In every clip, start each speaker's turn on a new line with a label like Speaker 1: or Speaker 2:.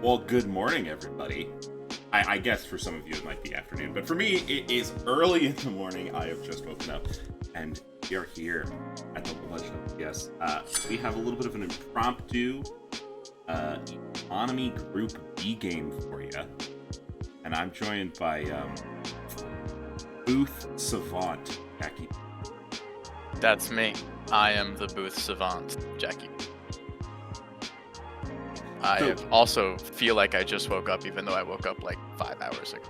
Speaker 1: Well, good morning, everybody. I guess for some of you it might be afternoon, but for me it is early in the morning. I have just woken up, and we are here at the LBLCS. We have a little bit of an impromptu economy group B game for you, and I'm joined by Booth Savant Jackie.
Speaker 2: That's me. I am the booth savant, Jackie. I
Speaker 1: So
Speaker 2: also feel like I just woke up, even though I woke up like 5 hours ago.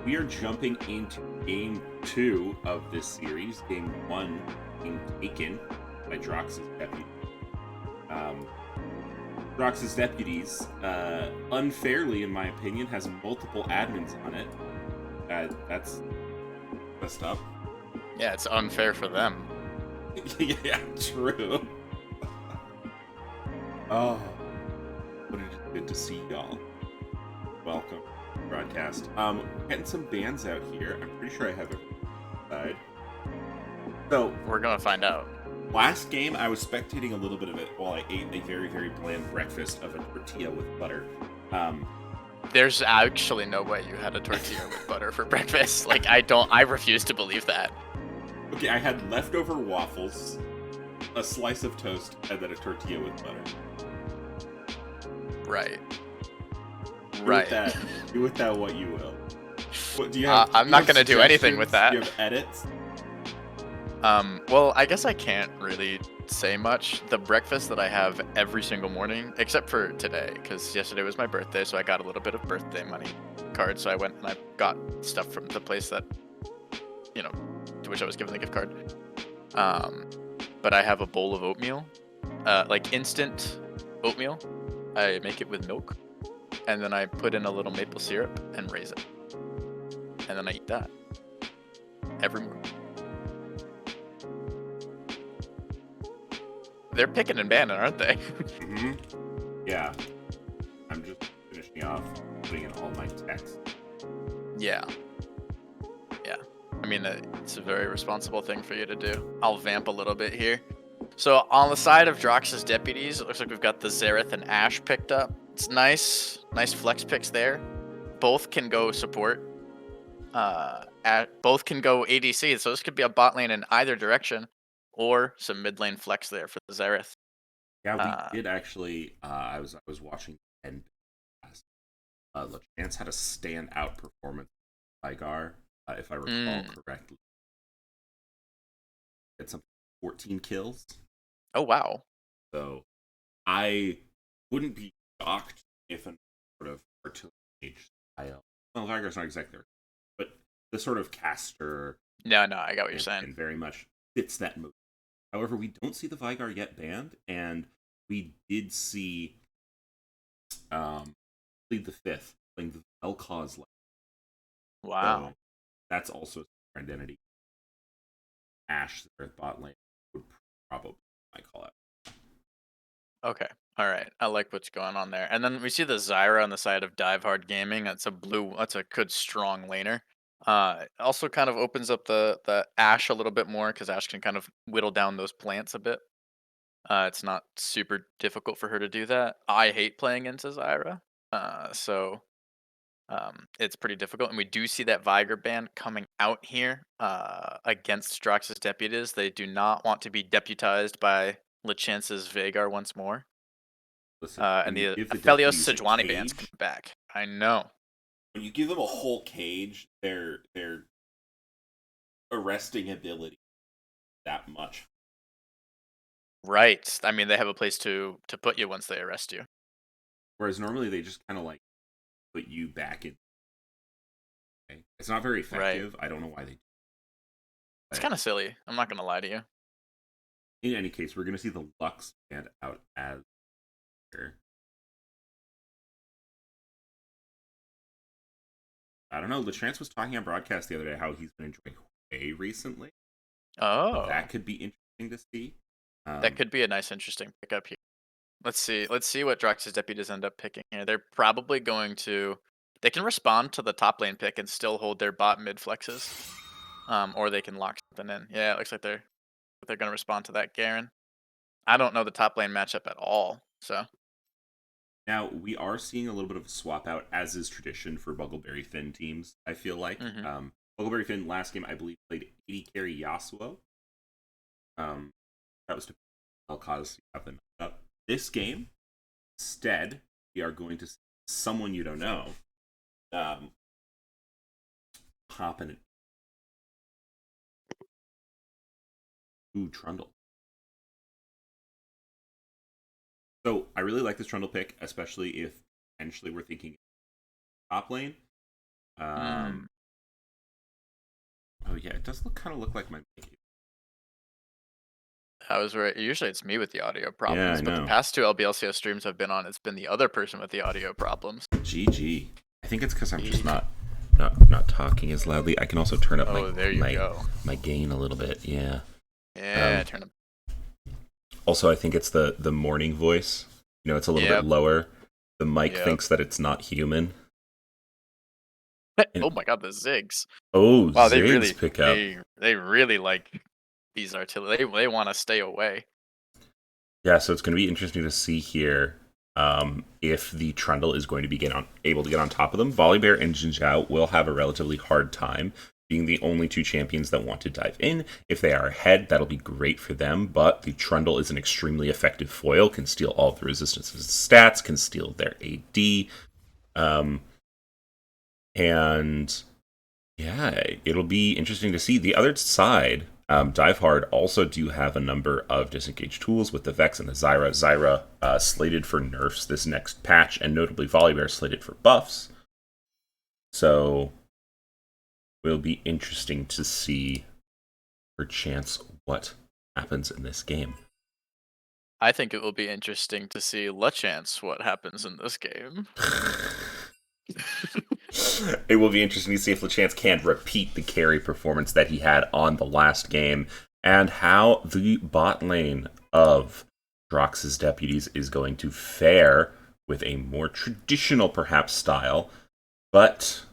Speaker 1: we are jumping into game 2 of this series. Game 1 being taken by Drox's Deputies. Um, Drox's Deputies, unfairly, in my opinion, has multiple admins on it. That's messed up.
Speaker 2: Yeah, it's unfair for them.
Speaker 1: Yeah, true. Oh, but it is good to see y'all. Welcome to the broadcast. Getting some bands out here. I'm pretty sure I have a side. So,
Speaker 2: We're gonna find out.
Speaker 1: last game, I was spectating a little bit of it while I ate a very, very bland breakfast of a tortilla with butter.
Speaker 2: There's actually no way you had a tortilla with butter for breakfast. Like, I refuse to believe that.
Speaker 1: Okay, I had leftover waffles, a slice of toast, and then a tortilla with butter.
Speaker 2: Right.
Speaker 1: Do
Speaker 2: Right.
Speaker 1: with that, do with that what you will. What do you have?
Speaker 2: I'm
Speaker 1: do you
Speaker 2: not
Speaker 1: have
Speaker 2: gonna do anything with
Speaker 1: suggestions?
Speaker 2: that.
Speaker 1: Do you have edits?
Speaker 2: Well, I guess I can't really say much. The breakfast that I have every single morning, except for today, because yesterday was my birthday, so I got a little bit of birthday money card. So I went and I got stuff from the place that, to which I was given the gift card. But I have a bowl of oatmeal, like instant oatmeal. I make it with milk, and then I put in a little maple syrup and raisin, and then I eat that every morning. They're picking and banning, aren't they?
Speaker 1: Mm-hmm. Yeah. I'm just finishing off putting in all my text.
Speaker 2: Yeah. Yeah. I mean, it's a very responsible thing for you to do. I'll vamp a little bit here. So on the side of Drox's Deputies, it looks like we've got the Xerath and Ashe picked up. It's nice. Nice flex picks there. Both can go support. Both can go ADC, so this could be a bot lane in either direction, or some mid lane flex there for the Xerath.
Speaker 1: Yeah, we
Speaker 2: Uh,
Speaker 1: did actually. I was watching and Lachance had a standout performance. Igar, if I recall correctly, had something 14 kills.
Speaker 2: oh wow.
Speaker 1: So I wouldn't be shocked if a sort of artillery style. Well, Igar's not exactly there, but the sort of caster
Speaker 2: No, I got what you're saying.
Speaker 1: and very much fits that move. However, we don't see the Vigar yet banned, and we did see Lead the Fifth playing the LCOS.
Speaker 2: Wow.
Speaker 1: So that's also a identity. Ashe, the Earth bot lane, would probably I call it.
Speaker 2: Okay. All right. I like what's going on there. And then we see the Zyra on the side of Dive Hard Gaming. That's a good strong laner. It also kind of opens up the Ashe a little bit more because Ashe can kind of whittle down those plants a bit. It's not super difficult for her to do that. I hate playing into Zyra. So it's pretty difficult. And we do see that Viger ban coming out here against Drox's Deputies. They do not want to be deputized by Lachance's Vagar once more.
Speaker 1: Listen, when
Speaker 2: And
Speaker 1: you
Speaker 2: the
Speaker 1: give the
Speaker 2: Aphelios
Speaker 1: deputies a
Speaker 2: Sejuani band's coming
Speaker 1: cage,
Speaker 2: back. I know.
Speaker 1: when you give them a whole cage, their arresting ability that much.
Speaker 2: Right. I mean, they have a place to put you once they arrest you.
Speaker 1: Whereas normally they just kind of like put you back in. Okay? It's not very
Speaker 2: Right.
Speaker 1: effective. I don't know why they.
Speaker 2: It's
Speaker 1: But
Speaker 2: kind of silly. I'm not going to lie to you.
Speaker 1: in any case, we're going to see the Lux stand out as. I don't know. Lachance was talking on broadcast the other day how he's been enjoying Hwei recently.
Speaker 2: Oh,
Speaker 1: That could be interesting to see.
Speaker 2: that could be a nice, interesting pickup here. Let's see. Let's see what Drox's Deputies end up picking here. They're probably going to. They can respond to the top lane pick and still hold their bot mid flexes, or they can lock something in. Yeah, it looks like they're going to respond to that Garen. I don't know the top lane matchup at all, so
Speaker 1: Now, we are seeing a little bit of a swap out, as is tradition for Buggleberry Finn teams, I feel like.
Speaker 2: Mm-hmm.
Speaker 1: Buggleberry Finn last game, I believe, played 80 carry Yasuo. That was to cause to have them up. This game, instead, we are going to see someone you don't know hop in. Ooh, Trundle. So I really like this Trundle pick, especially if potentially we're thinking top lane. Oh yeah, it does kind of look like my.
Speaker 2: I was right. Usually it's me with the audio problems,
Speaker 1: I
Speaker 2: but the
Speaker 1: know.
Speaker 2: past 2 LBLCS streams I've been on, it's been the other person with the audio problems.
Speaker 1: GG. I think it's because I'm just
Speaker 2: GG.
Speaker 1: not talking as loudly. I can also turn up my gain a little bit. Yeah.
Speaker 2: Yeah, turn up.
Speaker 1: Also, I think it's the morning voice. You know, it's a little bit lower. The mic thinks that it's not human.
Speaker 2: Oh my god, the Ziggs.
Speaker 1: Oh,
Speaker 2: wow,
Speaker 1: Ziggs pick up.
Speaker 2: They really like these artillery. They want to stay away.
Speaker 1: Yeah, so it's going to be interesting to see here if the Trundle is going to be able to get on top of them. Volibear and Jin Zhao will have a relatively hard time, being the only 2 champions that want to dive in. If they are ahead, that'll be great for them, but the Trundle is an extremely effective foil, can steal all of the resistance's stats, can steal their AD, and yeah, it'll be interesting to see. The other side, Dive Hard also do have a number of disengage tools with the Vex and the Zyra. Zyra slated for nerfs this next patch, and notably Volibear slated for buffs. So will be interesting to see, perchance, what happens in this game.
Speaker 2: I think it will be interesting to see LeChance what happens in this game.
Speaker 1: It will be interesting to see if LeChance can repeat the carry performance that he had on the last game, and how the bot lane of Drox's Deputies is going to fare with a more traditional, perhaps, style. But,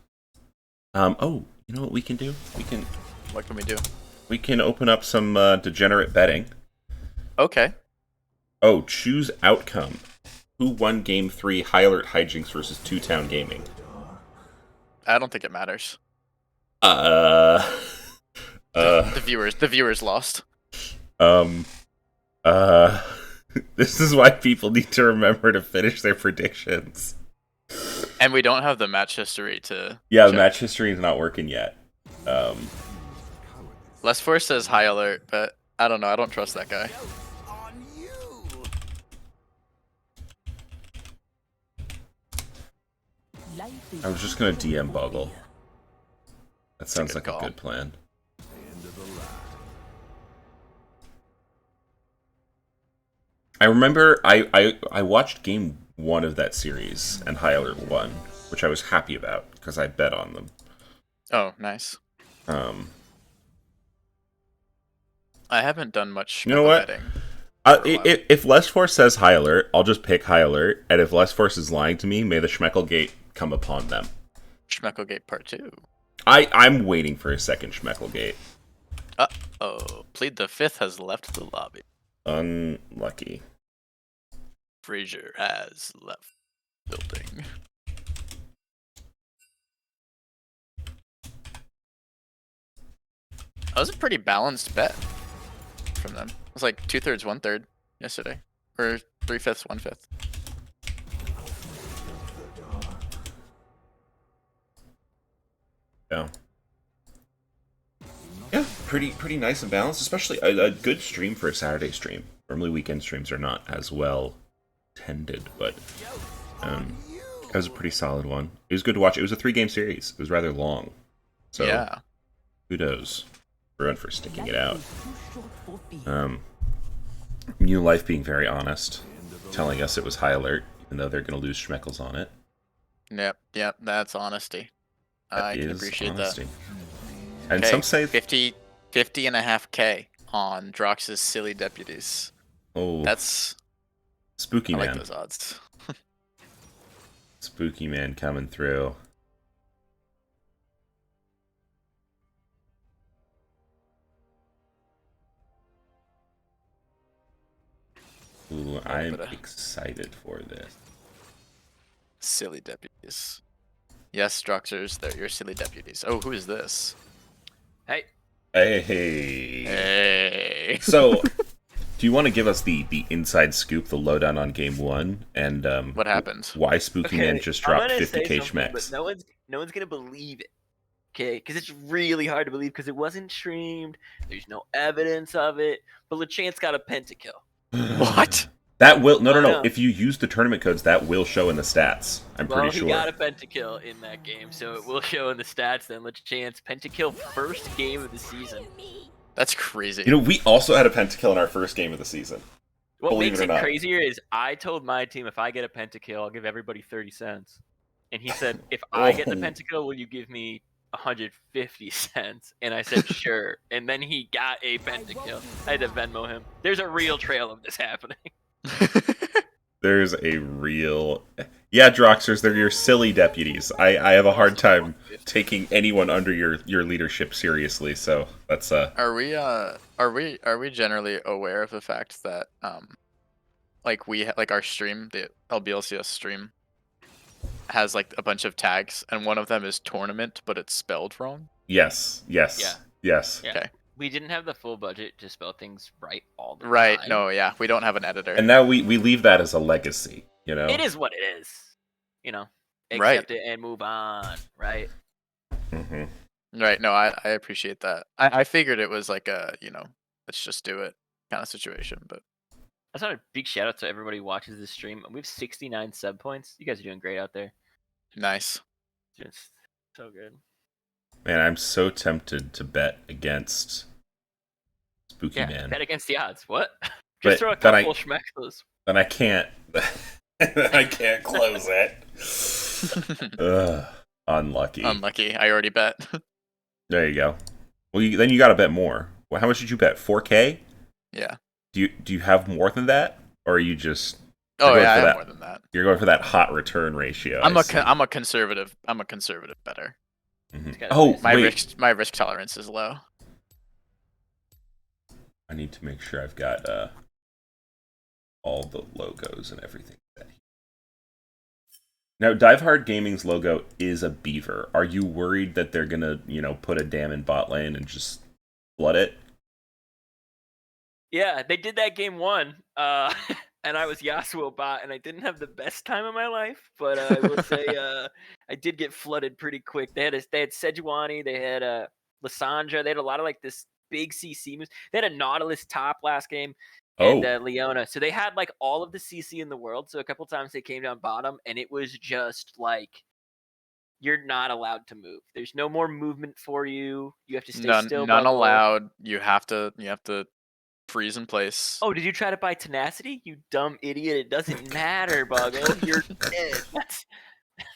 Speaker 1: oh, you know what we can do?
Speaker 2: What can we do?
Speaker 1: We can open up some degenerate betting.
Speaker 2: Okay.
Speaker 1: Oh, choose outcome. Who won Game 3, High Alert Hijinks versus Two Town Gaming?
Speaker 2: I don't think it matters.
Speaker 1: The
Speaker 2: viewers lost.
Speaker 1: This is why people need to remember to finish their predictions.
Speaker 2: And we don't have the match history to...
Speaker 1: Yeah,
Speaker 2: check.
Speaker 1: The match history is not working yet.
Speaker 2: Less Force says high alert, but I don't know. I don't trust that guy.
Speaker 1: I was just going to DM Boggle. That sounds like
Speaker 2: call.
Speaker 1: a good plan. I remember I watched game 1 of that series, and High Alert won, which I was happy about, because I bet on them.
Speaker 2: Oh, nice. I haven't done much betting.
Speaker 1: If Less Force says High Alert, I'll just pick High Alert, and if Less Force is lying to me, may the Schmecklegate come upon them.
Speaker 2: Schmecklegate Part 2.
Speaker 1: I'm waiting for a second Schmecklegate.
Speaker 2: Uh-oh. Plead the Fifth has left the lobby.
Speaker 1: Unlucky.
Speaker 2: Frazier has left building. That was a pretty balanced bet from them. It was like 2/3, 1/3 yesterday. Or 3/5, 1/5.
Speaker 1: Yeah. Yeah, pretty nice and balanced, especially a good stream for a Saturday stream. Normally weekend streams are not as well tended, but it was a pretty solid one. It was good to watch. It was a 3-game series. It was rather long. So
Speaker 2: yeah.
Speaker 1: Kudos for everyone for sticking it out. New Life being very honest, telling us it was High Alert, even though they're going to lose Schmeckles on it.
Speaker 2: Yep, that's honesty. I can appreciate honesty. That.
Speaker 1: And some say
Speaker 2: 50.5K on Drox's silly Deputies.
Speaker 1: Oh,
Speaker 2: that's
Speaker 1: spooky, man.
Speaker 2: I like those odds.
Speaker 1: Spooky man coming through. Ooh, I'm excited for this.
Speaker 2: Silly deputies. Yes, Droxers, they're your silly deputies. Oh, who is this?
Speaker 3: Hey.
Speaker 1: Hey.
Speaker 2: Hey.
Speaker 1: So, do you want to give us the inside scoop, the lowdown on game 1, and
Speaker 2: What happened?
Speaker 1: why Spooky Man just
Speaker 3: I'm
Speaker 1: dropped
Speaker 3: gonna
Speaker 1: 50k
Speaker 3: say something,
Speaker 1: schmecks?
Speaker 3: but no one's gonna believe it. Okay, because it's really hard to believe because it wasn't streamed. There's no evidence of it. But LeChance got a pentakill.
Speaker 2: What?
Speaker 1: That will
Speaker 3: I
Speaker 1: no.
Speaker 3: know.
Speaker 1: If you use the tournament codes, that will show in the stats. I'm pretty sure.
Speaker 3: He got a pentakill in that game, so it will show in the stats. Then LeChance pentakill first game of the season.
Speaker 2: That's crazy.
Speaker 1: You know, we also had a pentakill in our first game of the season.
Speaker 3: What
Speaker 1: Believe
Speaker 3: makes
Speaker 1: it or
Speaker 3: it
Speaker 1: not.
Speaker 3: crazier is I told my team if I get a pentakill, I'll give everybody 30 cents. And he said, if I get the pentakill, will you give me 150 cents? And I said, sure. And then he got a pentakill. I had to Venmo him. There's a real trail of this happening.
Speaker 1: There's a real... Yeah, Droxers, they're your silly deputies. I have a hard time taking anyone under your leadership seriously, so that's
Speaker 2: Are we generally aware of the fact that like our stream, the LBLCS stream, has like a bunch of tags, and one of them is tournament, but it's spelled wrong?
Speaker 1: Yes.
Speaker 3: Yeah.
Speaker 2: Okay.
Speaker 3: We didn't have the full budget to spell things right all the time.
Speaker 2: Right. No. Yeah. We don't have an editor.
Speaker 1: And now we leave that as a legacy, you know?
Speaker 3: It is what it is. You know,
Speaker 2: Right.
Speaker 3: accept it and move on, right?
Speaker 1: Mm-hmm.
Speaker 2: Right. No, I appreciate that. I figured it was like a, let's just do it kind of situation, but
Speaker 3: That's not a big shout out to everybody who watches this stream. We have 69 sub points. You guys are doing great out there.
Speaker 2: nice.
Speaker 3: It's so good.
Speaker 1: Man, I'm so tempted to bet against Spooky Man.
Speaker 3: Bet against the odds. What?
Speaker 1: But
Speaker 3: Just throw a
Speaker 1: then
Speaker 3: couple schmeckles.
Speaker 1: Then I can't. I can't close it. Ugh, unlucky.
Speaker 2: Unlucky. I already bet.
Speaker 1: There you go. Well, then you got to bet more. Well, how much did you bet? 4K?
Speaker 2: Yeah.
Speaker 1: Do you have more than that, or are you just?
Speaker 2: Oh
Speaker 1: going
Speaker 2: yeah, I
Speaker 1: for
Speaker 2: have
Speaker 1: that-
Speaker 2: more than that.
Speaker 1: You're going for that hot return ratio.
Speaker 2: I'm
Speaker 1: I
Speaker 2: a
Speaker 1: see.
Speaker 2: I'm a conservative better.
Speaker 1: Mhm.
Speaker 3: gotta
Speaker 1: Oh
Speaker 3: be-
Speaker 1: wait,
Speaker 2: My risk tolerance is low.
Speaker 1: I need to make sure I've got all the logos and everything. Now, Dive Hard Gaming's logo is a beaver. Are you worried that they're gonna, put a dam in bot lane and just flood it?
Speaker 3: Yeah, they did that game 1. And I was Yasuo bot, and I didn't have the best time of my life. But I will say, I did get flooded pretty quick. They had Sejuani, they had Lissandra, they had a lot of like this big CC moves. They had a Nautilus top last game. And Leona. So they had like all of the CC in the world. So a couple times they came down bottom, and it was just like you're not allowed to move. There's no more movement for you. You have to stay still.
Speaker 2: None
Speaker 3: bubble.
Speaker 2: allowed. You have to freeze in place.
Speaker 3: Oh, did you try to buy tenacity? You dumb idiot! It doesn't matter, Buggo. You're dead.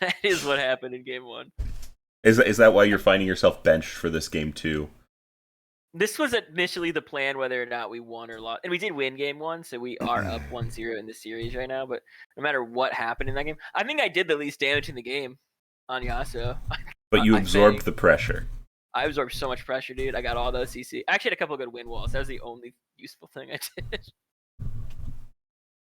Speaker 3: That is what happened in game 1.
Speaker 1: Is that why you're finding yourself benched for this game too?
Speaker 3: This was initially the plan, whether or not we won or lost. And we did win game 1, so we are up 1-0 in the series right now. But no matter what happened in that game, I think I did the least damage in the game on Yasuo.
Speaker 1: But you
Speaker 3: I
Speaker 1: absorbed
Speaker 3: think.
Speaker 1: the pressure.
Speaker 3: I absorbed so much pressure, dude. I got all those CC. I actually had a couple of good win walls. That was the only useful thing I did.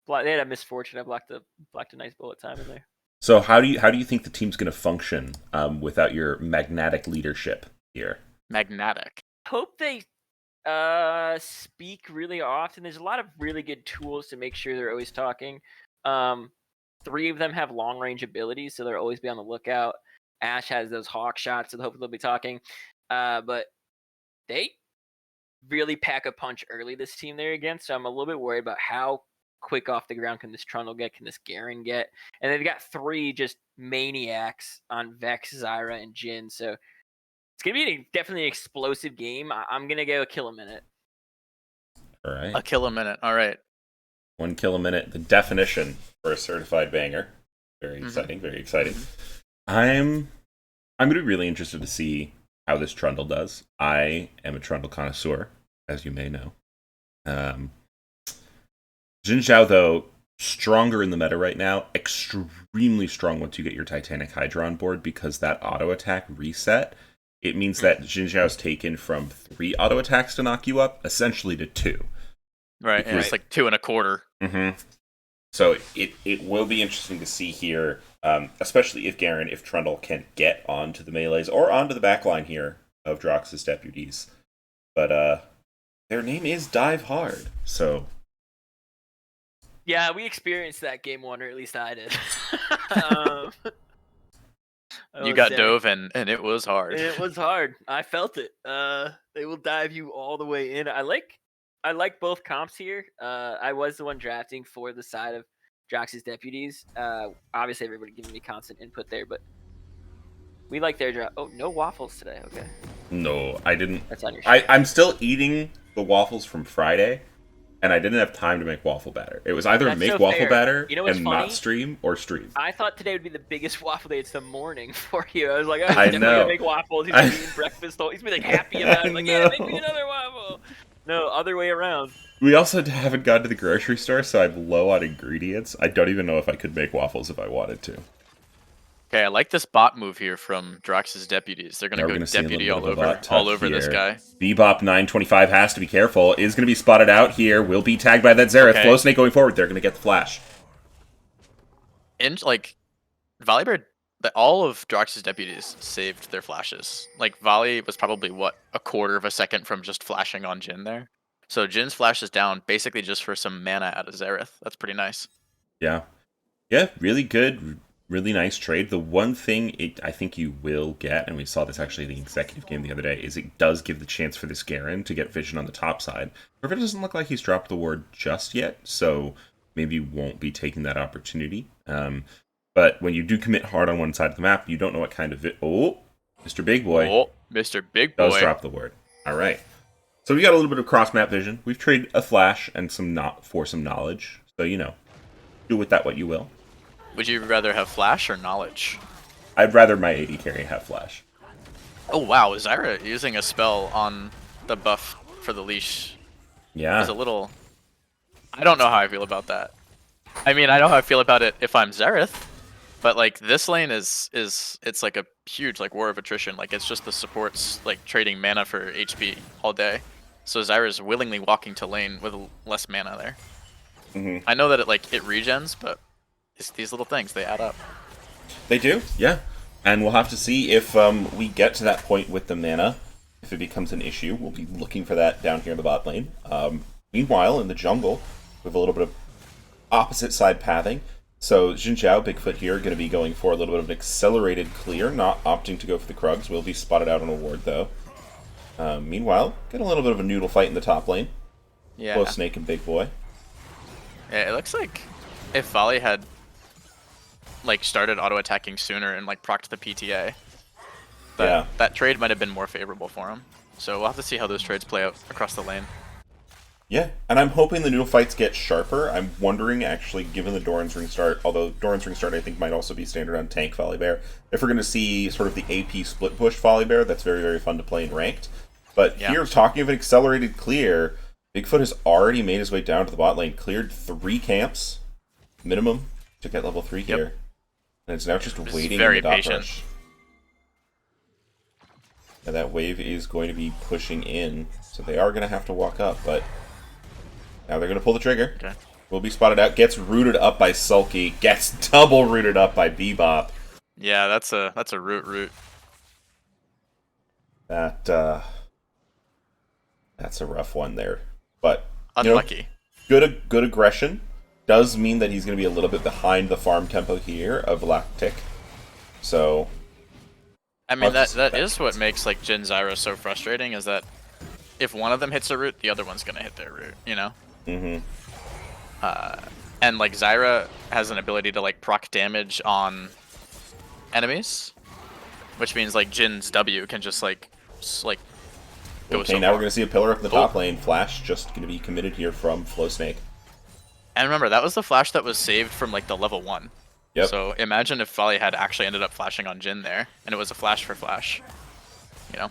Speaker 3: They had a misfortune. I blocked a nice bullet time in there.
Speaker 1: So how do you think the team's going to function without your magnetic leadership here?
Speaker 2: Magnetic.
Speaker 3: Hope they speak really often. There's a lot of really good tools to make sure they're always talking. 3 of them have long range abilities, so they'll always be on the lookout. Ash has those hawk shots, so hopefully they'll be talking. But they really pack a punch early, this team they're against, so I'm a little bit worried about how quick off the ground can this Trundle get, can this Garen get. And they've got 3 just maniacs on Vex, Zyra, and Jhin, so it's going to be definitely an explosive game. I'm going to go a kill a minute.
Speaker 1: All right.
Speaker 2: A kill a minute. All right.
Speaker 1: 1 kill a minute, the definition for a certified banger. Very exciting, very exciting. I'm going to be really interested to see how this Trundle does. I am a Trundle connoisseur, as you may know. Jin Zhao, though, stronger in the meta right now. Extremely strong once you get your Titanic Hydra on board, because that auto attack reset, it means that Jin Zhao's taken from 3 auto attacks to knock you up, essentially to 2.
Speaker 2: Right, and it's like 2 1/4.
Speaker 1: Mm-hmm. So it will be interesting to see here especially if Trundle can get onto the melees or onto the backline here of Drox's deputies. But their name is Dive Hard, so...
Speaker 3: Yeah, we experienced that game 1, or at least I did.
Speaker 2: You got dove, and it was hard.
Speaker 3: It was hard. I felt it. They will dive you all the way in. I like both comps here. I was the one drafting for the side of Drox's deputies. Obviously, everybody giving me constant input there, but we like their draft. Oh, no waffles today. Okay.
Speaker 1: No, I didn't.
Speaker 3: That's on your.
Speaker 1: I'm still eating the waffles from Friday, and I didn't have time to make waffle batter. It was either
Speaker 3: That's
Speaker 1: make
Speaker 3: so
Speaker 1: waffle
Speaker 3: fair.
Speaker 1: batter
Speaker 3: You know what's
Speaker 1: and
Speaker 3: funny?
Speaker 1: not stream, or stream.
Speaker 3: I thought today would be the biggest waffle day. It's the morning for you. I was like, oh,
Speaker 1: I
Speaker 3: he's definitely
Speaker 1: know.
Speaker 3: gonna make waffles. He's gonna be eating breakfast. He's gonna be like happy about it. Like, yeah, make me another waffle. No, other way around.
Speaker 1: We also haven't gone to the grocery store, so I'm low on ingredients. I don't even know if I could make waffles if I wanted to.
Speaker 2: Okay, I like this bot move here from Drox's deputies. They're
Speaker 1: Now
Speaker 2: gonna
Speaker 1: we're
Speaker 2: go
Speaker 1: gonna see a
Speaker 2: deputy
Speaker 1: little
Speaker 2: all
Speaker 1: bit of a
Speaker 2: over,
Speaker 1: bot tuck
Speaker 2: this
Speaker 1: here.
Speaker 2: guy.
Speaker 1: Bebop 925 has to be careful. Is going to be spotted out here. Will be tagged by that Xerath.
Speaker 2: Okay.
Speaker 1: Flow Snake going forward. They're going to get the flash.
Speaker 2: And like, Volibear, all of Drox's deputies saved their flashes. Like, Volley was probably what, a quarter of a second from just flashing on Jhin there. So Jin's flash is down basically just for some mana out of Xerath. That's pretty nice.
Speaker 1: Yeah. Yeah, really good, really nice trade. The one thing I think you will get, and we saw this actually in the executive game the other day, is it does give the chance for this Garen to get vision on the top side. However, it doesn't look like he's dropped the ward just yet, so maybe won't be taking that opportunity. But when you do commit hard on one side of the map, you don't know what kind of... Oh, Mr. Big Boy.
Speaker 2: Oh, Mr. Big Boy.
Speaker 1: Does drop the word. All right. So we got a little bit of cross-map vision. We've traded a flash and some knowledge. So, you know, do with that what you will.
Speaker 2: Would you rather have flash or knowledge?
Speaker 1: I'd rather my AD carry have flash.
Speaker 2: Oh, wow. Zyra using a spell on the buff for the leash
Speaker 1: Yeah.
Speaker 2: is a little... I don't know how I feel about that. I mean, I know how I feel about it if I'm Xerath, but like this lane it's like a huge like war of attrition. Like it's just the supports like trading mana for HP all day. So Zyra's willingly walking to lane with less mana there.
Speaker 1: Mm-hmm.
Speaker 2: I know that it regens, but it's these little things, they add up.
Speaker 1: They do, yeah. And we'll have to see if we get to that point with the mana. If it becomes an issue, we'll be looking for that down here in the bot lane. Meanwhile, in the jungle, we have a little bit of opposite side pathing. So Xin Zhao, Bigfoot here, going to be going for a little bit of an accelerated clear, not opting to go for the Krugs. Will be spotted out on a ward, though. Meanwhile, get a little bit of a noodle fight in the top lane.
Speaker 2: Yeah.
Speaker 1: Both Snake and Big Boy.
Speaker 2: Yeah, it looks like if Volley had like started auto-attacking sooner and like procced the PTA, that trade might have been more favorable for him. So we'll have to see how those trades play out across the lane.
Speaker 1: Yeah, and I'm hoping the noodle fights get sharper. I'm wondering, actually, given the Doran's Ring start, although Doran's Ring start I think might also be standard on tank Volibear, if we're going to see sort of the AP split push Volibear, that's very, very fun to play in ranked. But here, talking of an accelerated clear, Bigfoot has already made his way down to the bot lane, cleared 3 camps, minimum, to get level 3 here. And it's now just waiting in the dot rush. And that wave is going to be pushing in, so they are going to have to walk up, but now they're going to pull the trigger.
Speaker 2: Okay.
Speaker 1: Will be spotted out, gets rooted up by Sulky, gets double rooted up by Bebop.
Speaker 2: Yeah, that's a root.
Speaker 1: That's a rough one there. But
Speaker 2: unlucky.
Speaker 1: Good aggression. Does mean that he's going to be a little bit behind the farm tempo here of Lactic. So
Speaker 2: I mean, that is what makes like Jhin Zyra so frustrating, is that if one of them hits a root, the other one's gonna hit their root, you know?
Speaker 1: Mm-hmm.
Speaker 2: And like Zyra has an ability to like proc damage on enemies, which means like Jin's W can just like go
Speaker 1: okay,
Speaker 2: so
Speaker 1: now
Speaker 2: far.
Speaker 1: we're gonna see a pillar up in the top lane. Flash just gonna be committed here from Flow Snake.
Speaker 2: And remember, that was the flash that was saved from like the level 1.
Speaker 1: Yep.
Speaker 2: So imagine if Volley had actually ended up flashing on Jhin there, and it was a flash for flash. You know,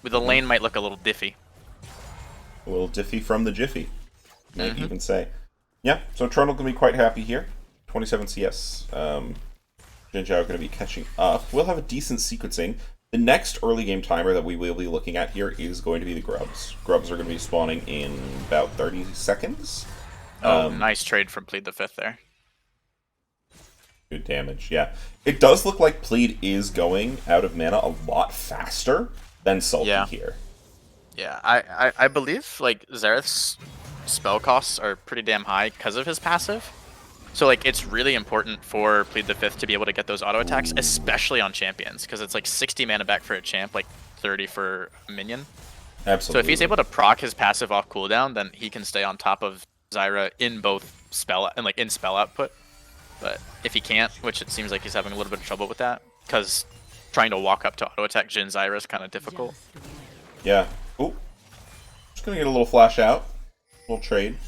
Speaker 2: the lane might look a little diffy.
Speaker 1: A little diffy from the jiffy, might even say. Yeah, so Trundle going to be quite happy here. 27 CS. Xin Zhao going to be catching up. We'll have a decent sequencing. The next early game timer that we will be looking at here is going to be the Grubs. Grubs are going to be spawning in about 30 seconds.
Speaker 2: Oh, nice trade from Plead the Fifth there.
Speaker 4: Good damage, yeah. It does look like Plead is going out of mana a lot faster than Sulky here.
Speaker 2: Yeah, I believe, like, Zareth's spell costs are pretty damn high because of his passive. So, like, it's really important for Plead the Fifth to be able to get those auto attacks, especially on champions, because it's like 60 mana back for a champ, like 30 for a minion.
Speaker 4: Absolutely.
Speaker 2: So if he's able to proc his passive off cooldown, then he can stay on top of Zyra in both spell and like in spell output. But if he can't, which it seems like he's having a little bit of trouble with that, because trying to walk up to auto attack Jhin Zyra is kind of difficult.
Speaker 4: Yeah. Ooh. Just gonna get a little flash out. A little trade.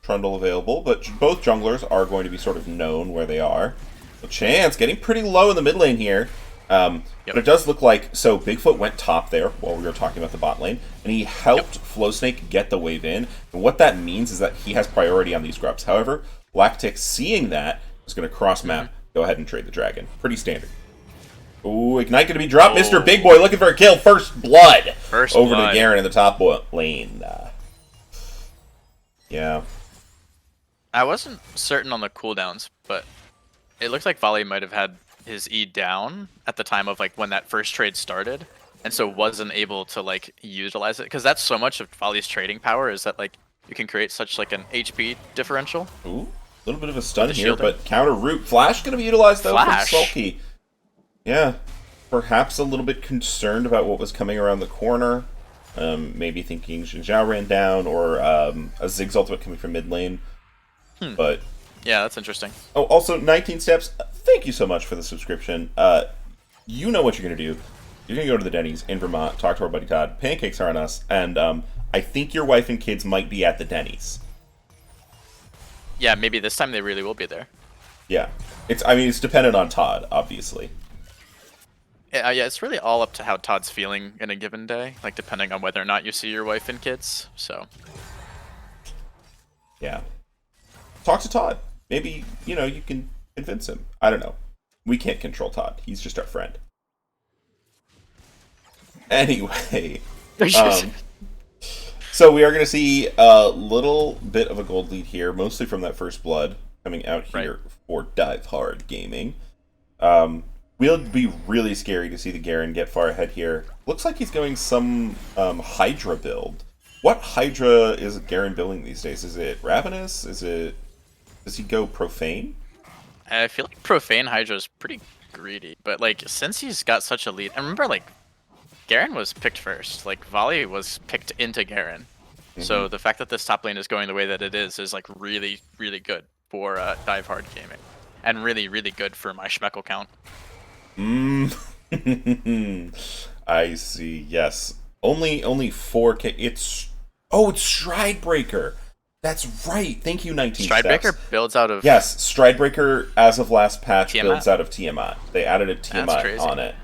Speaker 4: Trundle available, but both junglers are going to be sort of known where they are. So Chance getting pretty low in the mid lane here. But it does look like, so Bigfoot went top there while we were talking about the bot lane, and he helped Flowsnake get the wave in. And what that means is that he has priority on these grubs. However, Lactic, seeing that, is going to cross map, go ahead and trade the dragon. Pretty standard. Ooh, Ignite going to be dropped. Mr. Big Boy looking for a kill. First blood. Over to Garen in the top lane. Yeah.
Speaker 2: I wasn't certain on the cooldowns, but it looks like Volley might have had his E down at the time of like when that first trade started, and so wasn't able to like utilize it, because that's so much of Volley's trading power, is that like you can create such like an HP differential.
Speaker 4: Ooh, a little bit of a stun here, but counter root. Flash going to be utilized though from Sulky. Yeah, perhaps a little bit concerned about what was coming around the corner. Maybe thinking Xin Zhao ran down, or a Ziggs ultimate coming from mid lane. But
Speaker 2: yeah, that's interesting.
Speaker 4: Oh, also 19 steps. Thank you so much for the subscription. You know what you're going to do. You're going to go to the Denny's in Vermont, talk to our buddy Todd. Pancakes are on us, and I think your wife and kids might be at the Denny's.
Speaker 2: Yeah, maybe this time they really will be there.
Speaker 4: Yeah. It's dependent on Todd, obviously.
Speaker 2: Yeah, it's really all up to how Todd's feeling in a given day, like depending on whether or not you see your wife and kids, so.
Speaker 4: Yeah. Talk to Todd. Maybe, you can convince him. I don't know. We can't control Todd. He's just our friend. Anyway. So we are going to see a little bit of a gold lead here, mostly from that first blood coming out here for Dive Hard Gaming. We'll be really scary to see the Garen get far ahead here. Looks like he's going some Hydra build. What Hydra is Garen building these days? Is it Ravenous? Does he go Profane?
Speaker 2: I feel like Profane Hydra is pretty greedy, but like since he's got such a lead, I remember like Garen was picked first. Like Volley was picked into Garen, so the fact that this top lane is going the way that it is like really, really good for Dive Hard Gaming, and really, really good for my Schmeckle count.
Speaker 4: I see. Yes, only 4K. It's Stridebreaker. That's right. Thank you, 19
Speaker 2: Stridebreaker
Speaker 4: steps.
Speaker 2: builds out of...
Speaker 4: Yes, Stridebreaker, as of last patch,
Speaker 2: Tiamat?
Speaker 4: builds out of Tiamat. They added a Tiamat on it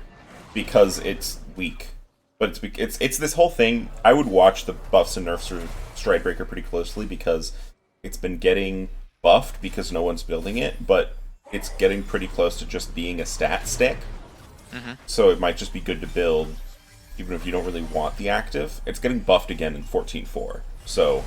Speaker 4: because it's weak. But it's this whole thing. I would watch the buffs and nerfs of Stridebreaker pretty closely, because it's been getting buffed because no one's building it, but it's getting pretty close to just being a stat stick. So it might just be good to build, even if you don't really want the active. It's getting buffed again in 14.4, so...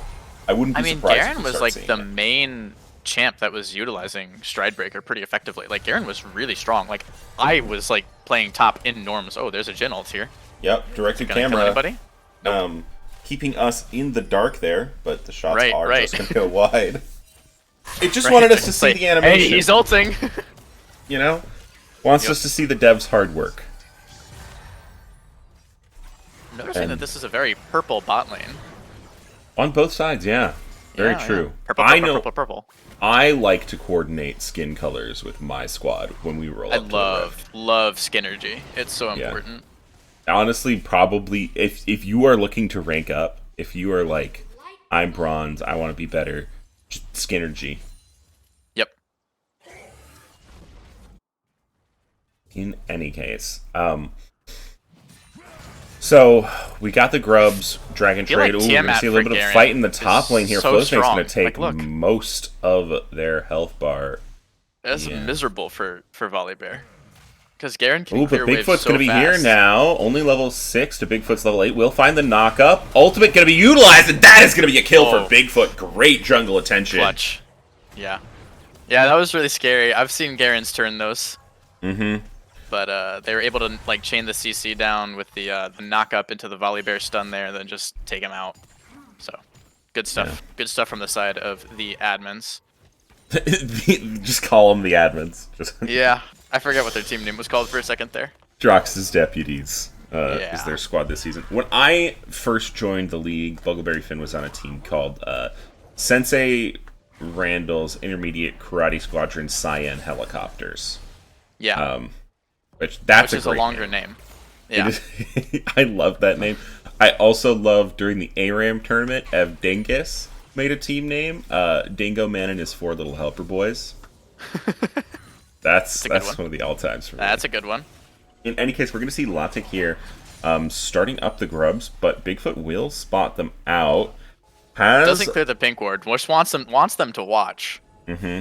Speaker 4: I wouldn't be surprised.
Speaker 2: Garen was like the main champ that was utilizing Stridebreaker pretty effectively. Like Garen was really strong. Like I was like playing top in norms. Oh, there's a Jhin ult here.
Speaker 4: Yep, directed camera. Nope. Keeping us in the dark there, but the shots are just gonna go wide. It just wanted us to see the animation.
Speaker 2: Hey, he's ulting.
Speaker 4: Wants us to see the devs' hard work.
Speaker 2: Noticing that this is a very purple bot lane.
Speaker 4: On both sides, yeah. Very true.
Speaker 2: Purple, purple.
Speaker 4: I like to coordinate skin colors with my squad when we roll up to the rift.
Speaker 2: love Skinergy. It's so important.
Speaker 4: Honestly, probably, if you are looking to rank up, if you are like, I'm bronze, I want to be better, just Skinergy.
Speaker 2: Yep.
Speaker 4: In any case, so we got the grubs, Dragon Trade. We're going to see a little bit of fight in the top lane here. Flowsnake's going to take most of their health bar.
Speaker 2: That's miserable for Volibear. Because Garen can clear
Speaker 4: but
Speaker 2: waves
Speaker 4: Bigfoot's
Speaker 2: so
Speaker 4: going to be
Speaker 2: fast.
Speaker 4: here now. Only level 6 to Bigfoot's level 8. We'll find the knock-up. Ultimate going to be utilized, and that is going to be a kill for Bigfoot. Great jungle attention.
Speaker 2: Clutch. Yeah. Yeah, that was really scary. I've seen Garen's turn those.
Speaker 4: Mm-hmm.
Speaker 2: But they were able to like chain the CC down with the knock up into the volley bear stun there, and then just take him out. So good stuff.
Speaker 4: Yeah.
Speaker 2: Good stuff from the side of the admins.
Speaker 4: Just call them the admins. Just
Speaker 2: Yeah, I forget what their team name was called for a second there.
Speaker 4: Drox's Deputies
Speaker 2: Yeah.
Speaker 4: is their squad this season. When I first joined the league, Buggleberry Finn was on a team called Sensei Randall's Intermediate Karate Squadron Cyan Helicopters.
Speaker 2: Yeah,
Speaker 4: Which
Speaker 2: which is a
Speaker 4: great
Speaker 2: longer name. Yeah,
Speaker 4: I love that name. I also love during the ARAM tournament, Ev Dingus made a team name. Dingo Man and his 4 little helper boys. That's
Speaker 2: one.
Speaker 4: one of the all-times for me.
Speaker 2: that's a good one.
Speaker 4: In any case, we're going to see Latic here starting up the grubs, but Bigfoot will spot them out.
Speaker 2: Doesn't clear the pink ward. Just wants them to watch.
Speaker 4: Mm-hmm.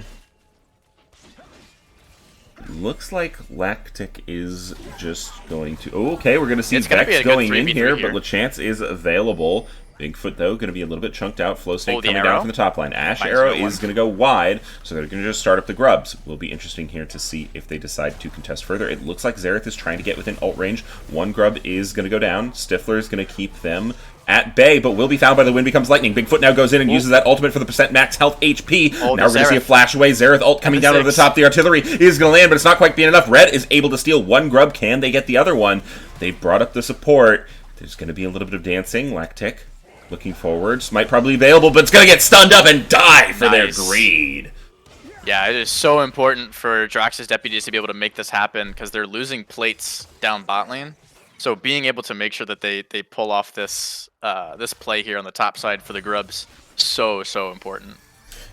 Speaker 4: Looks like Lactic is just going to... Oh, okay, we're going to see
Speaker 2: It's gonna be
Speaker 4: Vex
Speaker 2: a good
Speaker 4: going in
Speaker 2: 3v3
Speaker 4: here,
Speaker 2: here.
Speaker 4: but LeChance is available. Bigfoot, though, going to be a little bit chunked out. Flow Snake
Speaker 2: Oh, the
Speaker 4: coming
Speaker 2: arrow?
Speaker 4: down from the top line. Ash
Speaker 2: Mine's
Speaker 4: Arrow
Speaker 2: no
Speaker 4: is
Speaker 2: one.
Speaker 4: going to go wide, so they're going to just start up the grubs. Will be interesting here to see if they decide to contest further. It looks like Xerath is trying to get within ult range. One grub is going to go down. Stifler is going to keep them at bay, but will be found by the wind becomes lightning. Bigfoot now goes in and uses that ultimate for the percent max health HP.
Speaker 2: Oh,
Speaker 4: Now we're going to see a
Speaker 2: Xerath.
Speaker 4: flash away. Xerath ult coming down over the top. The artillery is going to land, but it's not quite being enough. Red is able to steal one grub. Can they get the other one? They brought up the support. There's going to be a little bit of dancing. Lactic looking forwards. Might probably be available, but it's going to get stunned up and die for their
Speaker 2: Nice.
Speaker 4: greed.
Speaker 2: Yeah, it is so important for Drox's Deputies to be able to make this happen because they're losing plates down bot lane. So being able to make sure that they pull off this this play here on the top side for the grubs, so important.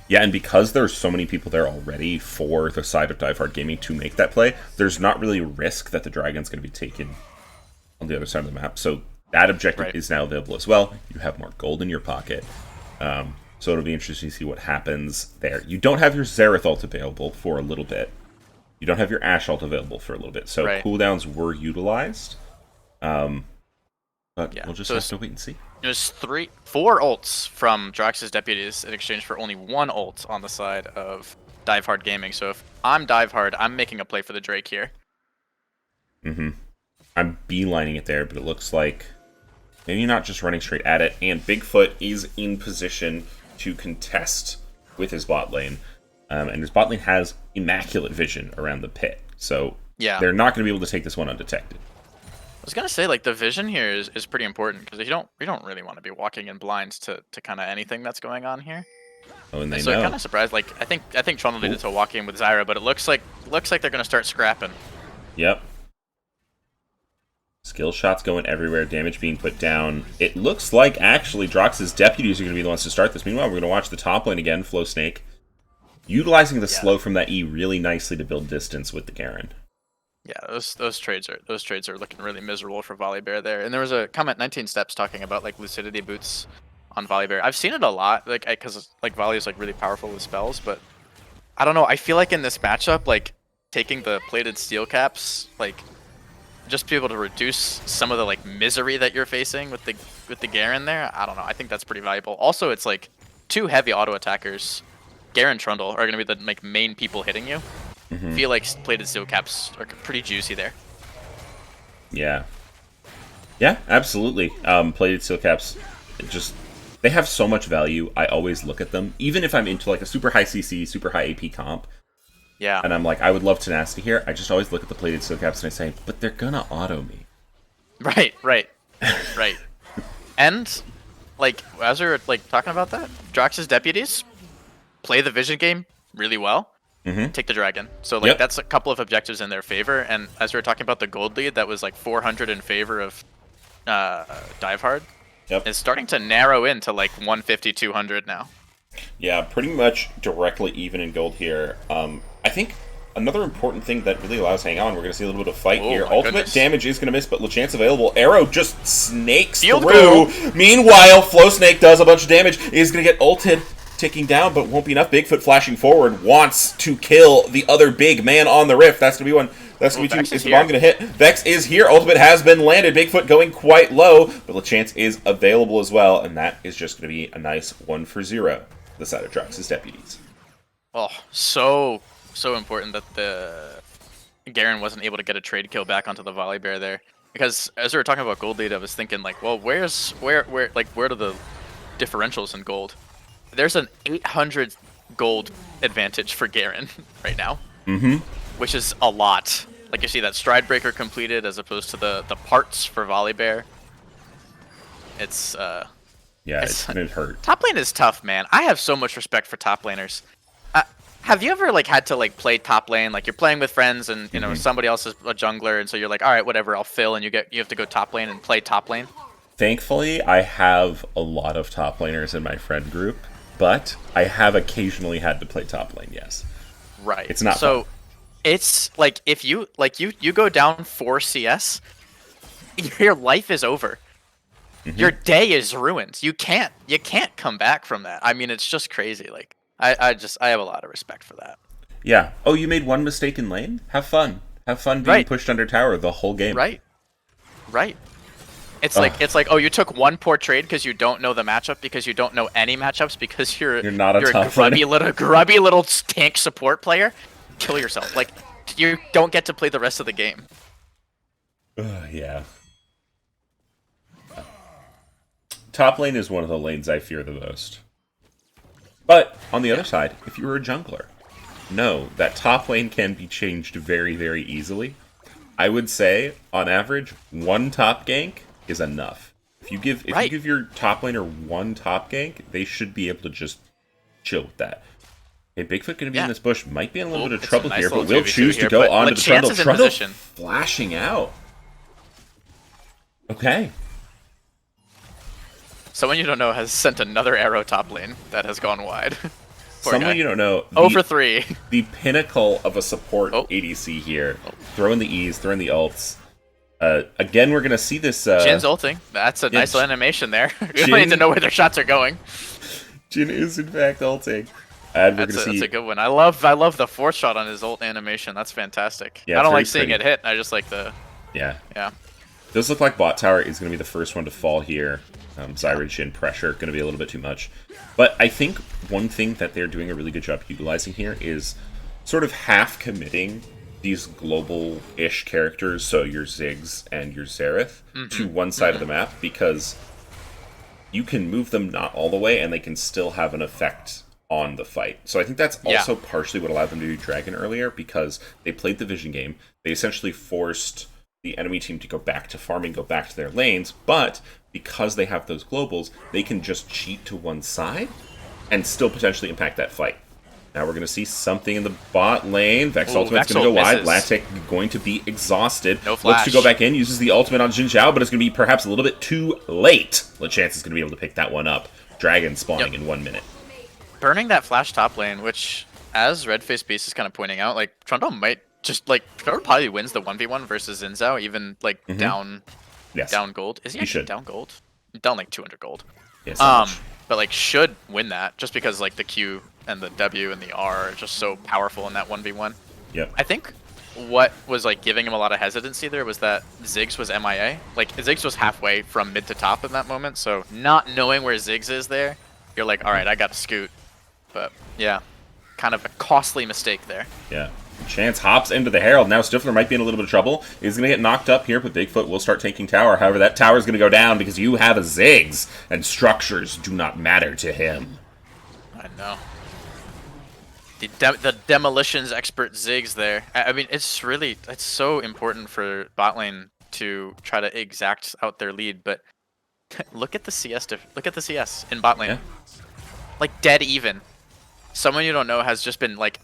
Speaker 4: Yeah, and because there's so many people there already for the side of Dive Hard Gaming to make that play, there's not really a risk that the Dragon's going to be taken on the other side of the map. So that objective
Speaker 2: Right.
Speaker 4: is now available as well. You have more gold in your pocket. So it'll be interesting to see what happens there. You don't have your Xerath ult available for a little bit. You don't have your Ashe ult available for a little bit. So
Speaker 2: Right.
Speaker 4: cooldowns were utilized. But
Speaker 2: Yeah,
Speaker 4: we'll just
Speaker 2: so
Speaker 4: have to wait and see.
Speaker 2: There's 4 ults from Drox's Deputies in exchange for only 1 ult on the side of Dive Hard Gaming. So if I'm Dive Hard, I'm making a play for the Drake here.
Speaker 4: Mm-hmm. I'm beelining it there, but it looks like maybe not just running straight at it. And Bigfoot is in position to contest with his bot lane. And his bot lane has immaculate vision around the pit. So
Speaker 2: Yeah.
Speaker 4: they're not going to be able to take this one undetected.
Speaker 2: I was gonna say, like, the vision here is pretty important because you don't really want to be walking in blinds to kind of anything that's going on here.
Speaker 4: Oh, and they
Speaker 2: So
Speaker 4: know.
Speaker 2: I'm kind of surprised. Like, I think Trundle needed to walk in with Zyra, but it looks like they're gonna start scrapping.
Speaker 4: Yep. Skill shots going everywhere, damage being put down. It looks like, actually, Drox's Deputies are going to be the ones to start this. Meanwhile, we're going to watch the top lane again, Flow Snake. Utilizing the slow from that E really nicely to build distance with the Garen.
Speaker 2: Yeah, those trades are looking really miserable for Volibear there. And there was a comment 19 steps talking about like lucidity boots on Volibear. I've seen it a lot, like because like Volley is like really powerful with spells, but I don't know. I feel like in this matchup, like taking the plated steel caps, like just be able to reduce some of the like misery that you're facing with the Garen there. I don't know. I think that's pretty valuable. Also, it's like 2 heavy auto attackers, Garen, Trundle, are gonna be the like main people hitting you. I feel like plated steel caps are pretty juicy there.
Speaker 4: Yeah. Yeah, absolutely. Plated steel caps, they have so much value. I always look at them, even if I'm into like a super high CC, super high AP comp,
Speaker 2: Yeah.
Speaker 4: and I'm like, I would love tenacity here. I just always look at the plated steel caps and I say, but they're gonna auto me.
Speaker 2: Right. And like as we were like talking about that, Drox's Deputies play the vision game really well. Take the dragon. So like that's a couple of objectives in their favor. And as we were talking about the gold lead, that was like 400 in favor of Dive Hard.
Speaker 4: Yep.
Speaker 2: It's starting to narrow into like 150, 200 now.
Speaker 4: Yeah, pretty much directly even in gold here. I think another important thing that really allows hang on, we're going to see a little bit of fight
Speaker 2: Oh,
Speaker 4: here.
Speaker 2: my
Speaker 4: Ultimate
Speaker 2: goodness.
Speaker 4: damage is going to miss, but LeChance available. Arrow just snakes
Speaker 2: Field
Speaker 4: through.
Speaker 2: goal.
Speaker 4: Meanwhile, Flow Snake does a bunch of damage. Is going to get ulted. Ticking down, but won't be enough. Bigfoot flashing forward, wants to kill the other big man on the rift. That's going to be one. That's going to be
Speaker 2: Vex
Speaker 4: two.
Speaker 2: is
Speaker 4: Is the
Speaker 2: here.
Speaker 4: bomb going to hit? Vex is here. Ultimate has been landed. Bigfoot going quite low, but LeChance is available as well, and that is just going to be a nice 1-for-0. The side of Drox's Deputies.
Speaker 2: Oh, so important that the Garen wasn't able to get a trade kill back onto the volley bear there. Because as we were talking about gold lead, I was thinking like, well, where are the differentials in gold? There's an 800 gold advantage for Garen right now, which is a lot. Like you see that stride breaker completed as opposed to the parts for volley bear. It's
Speaker 4: Yeah, it hurt.
Speaker 2: Top lane is tough, man. I have so much respect for top laners. Have you ever like had to like play top lane? Like you're playing with friends, and you know somebody else is a jungler, and so you're like, all right, whatever, I'll fill, and you have to go top lane and play top lane.
Speaker 4: Thankfully, I have a lot of top laners in my friend group, but I have occasionally had to play top lane. Yes.
Speaker 2: Right.
Speaker 4: It's not
Speaker 2: so.
Speaker 4: fun.
Speaker 2: It's like if you go down 4 CS, your life is over. Your day is ruined. You can't come back from that. I mean, it's just crazy. Like I have a lot of respect for that.
Speaker 4: Yeah. Oh, you made one mistake in lane? Have fun. Have fun being pushed under tower the whole game.
Speaker 2: Right. It's like oh, you took one poor trade because you don't know the matchup, because you don't know any matchups, because you're
Speaker 4: not a tough
Speaker 2: grubby little tank support player. Kill yourself. Like you don't get to play the rest of the game.
Speaker 4: Yeah. Top lane is one of the lanes I fear the most. But, on the other side, if you were a jungler, know that top lane can be changed very, very easily. I would say, on average, one top gank is enough. If you give your top laner one top gank, they should be able to just chill with that. Hey, Bigfoot going to be in this bush. Might be in a little bit of trouble here, but we'll choose to go on to the Trundle. Trundle flashing out. Okay.
Speaker 2: Someone you don't know has sent another arrow top lane that has gone wide.
Speaker 4: Someone you don't know.
Speaker 2: 0 for 3.
Speaker 4: The pinnacle of a support ADC here. Throwing the E's, throwing the ults. Again, we're going to see this...
Speaker 2: Jin's ulting. That's a nice little animation there. We don't need to know where their shots are going.
Speaker 4: Jin is, in fact, ulting. And we're
Speaker 2: that's a good one. I love the 4th shot on his ult animation. That's fantastic.
Speaker 4: Yeah,
Speaker 2: I don't like seeing it hit. I just like the...
Speaker 4: Yeah.
Speaker 2: Yeah.
Speaker 4: Does look like bot tower is going to be the first one to fall here. Zyra Jhin pressure, going to be a little bit too much. But I think one thing that they're doing a really good job utilizing here is sort of half committing these global-ish characters, so your Ziggs and your Xerath, to one side of the map, because you can move them not all the way, and they can still have an effect on the fight. So I think that's also partially what allowed them to do Dragon earlier, because they played the vision game. They essentially forced the enemy team to go back to farming, go back to their lanes, but because they have those globals, they can just cheat to one side and still potentially impact that fight. Now we're going to see something in the bot lane. Vex ultimate's going to go wide. Latic going to be exhausted.
Speaker 2: No flash.
Speaker 4: Looks to go back in, uses the ultimate on Jin Zhao, but it's going to be perhaps a little bit too late. LeChance is going to be able to pick that one up. Dragon spawning in 1 minute.
Speaker 2: Burning that flash top lane, which, as Redface Beast is kind of pointing out, like, Trundle might just, like, Trundle probably wins the 1v1 versus Xin Zhao, even, like, down gold. Is he actually down gold? Down, like, 200 gold.
Speaker 4: Yes,
Speaker 2: but, like, should win that, just because, like, the Q and the W and the R are just so powerful in that 1v1.
Speaker 4: Yep.
Speaker 2: I think what was, like, giving him a lot of hesitancy there was that Ziggs was MIA. Like, Ziggs was halfway from mid to top in that moment, so not knowing where Ziggs is there, you're like, alright, I got to scoot. But, yeah, kind of a costly mistake there.
Speaker 4: Yeah. Chance hops into the Herald. Now Stifler might be in a little bit of trouble. He's going to get knocked up here, but Bigfoot will start taking tower. However, that tower is going to go down because you have a Ziggs, and structures do not matter to him.
Speaker 2: I know. The demolitions expert Ziggs there. I mean, it's so important for bot lane to try to exact out their lead, but look at the CS in bot lane. Yeah. Like, dead even. Someone you don't know has just been, like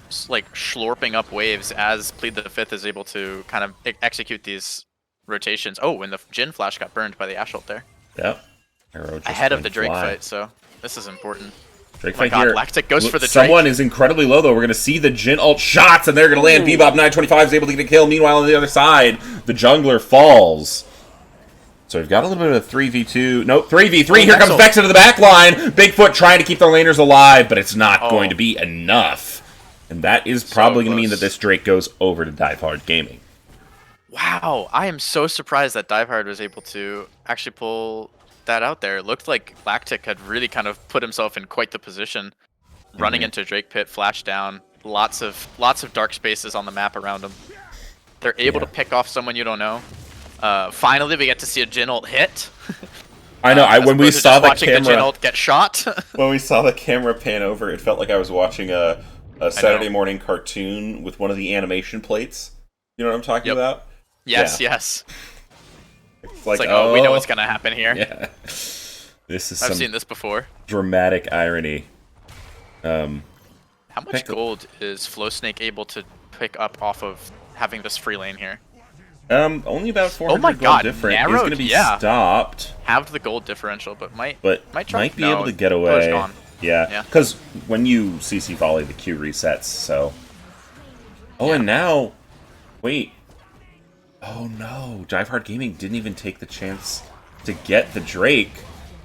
Speaker 2: schlorping up waves as Plead the Fifth is able to kind of execute these rotations. Oh, and the Jhin flash got burned by the Ash ult there.
Speaker 4: Yep. Arrow just
Speaker 2: ahead of the Drake fight, so this is important.
Speaker 4: Drake
Speaker 2: fight here. Lactic goes for the
Speaker 4: Someone
Speaker 2: Drake.
Speaker 4: Is incredibly low, though. We're going to see the Jhin ult shots, and they're going to land. Bebop 925 is able to get a kill. Meanwhile, on the other side, the jungler falls. So we've got a little bit of a 3v2. Nope, 3v3. Here comes Vex into the back line. Bigfoot trying to keep their laners alive, but it's not going to be enough. And that is probably going to mean that this Drake goes over to Dive Hard Gaming.
Speaker 2: Wow, I am so surprised that Dive Hard was able to actually pull that out there. It looked like Lactic had really kind of put himself in quite the position. running into Drake Pit, flash down, lots of dark spaces on the map around them. They're able to pick off someone you don't know. Finally, we get to see a Jhin ult hit.
Speaker 4: I know. When we saw the
Speaker 2: watching
Speaker 4: camera,
Speaker 2: the Jhin ult get shot.
Speaker 4: when we saw the camera pan over, it felt like I was watching a Saturday morning cartoon with one of the animation plates. You know what I'm talking about?
Speaker 2: Yes,
Speaker 4: Yeah.
Speaker 2: yes.
Speaker 4: It's like,
Speaker 2: oh, we know what's gonna happen here.
Speaker 4: Yeah. This is
Speaker 2: I've
Speaker 4: some
Speaker 2: seen this before.
Speaker 4: dramatic irony.
Speaker 2: How much gold is Flow Snake able to pick up off of having this free lane here?
Speaker 4: Only about 400
Speaker 2: Oh my
Speaker 4: gold
Speaker 2: god,
Speaker 4: different.
Speaker 2: narrowed,
Speaker 4: He's going to be stopped.
Speaker 2: Halved the gold differential, but might
Speaker 4: be able to get away.
Speaker 2: Gone.
Speaker 4: Yeah, because when you CC volley, the Q resets, so... Oh, and now... Wait. Oh no, Divehard Gaming didn't even take the chance to get the Drake.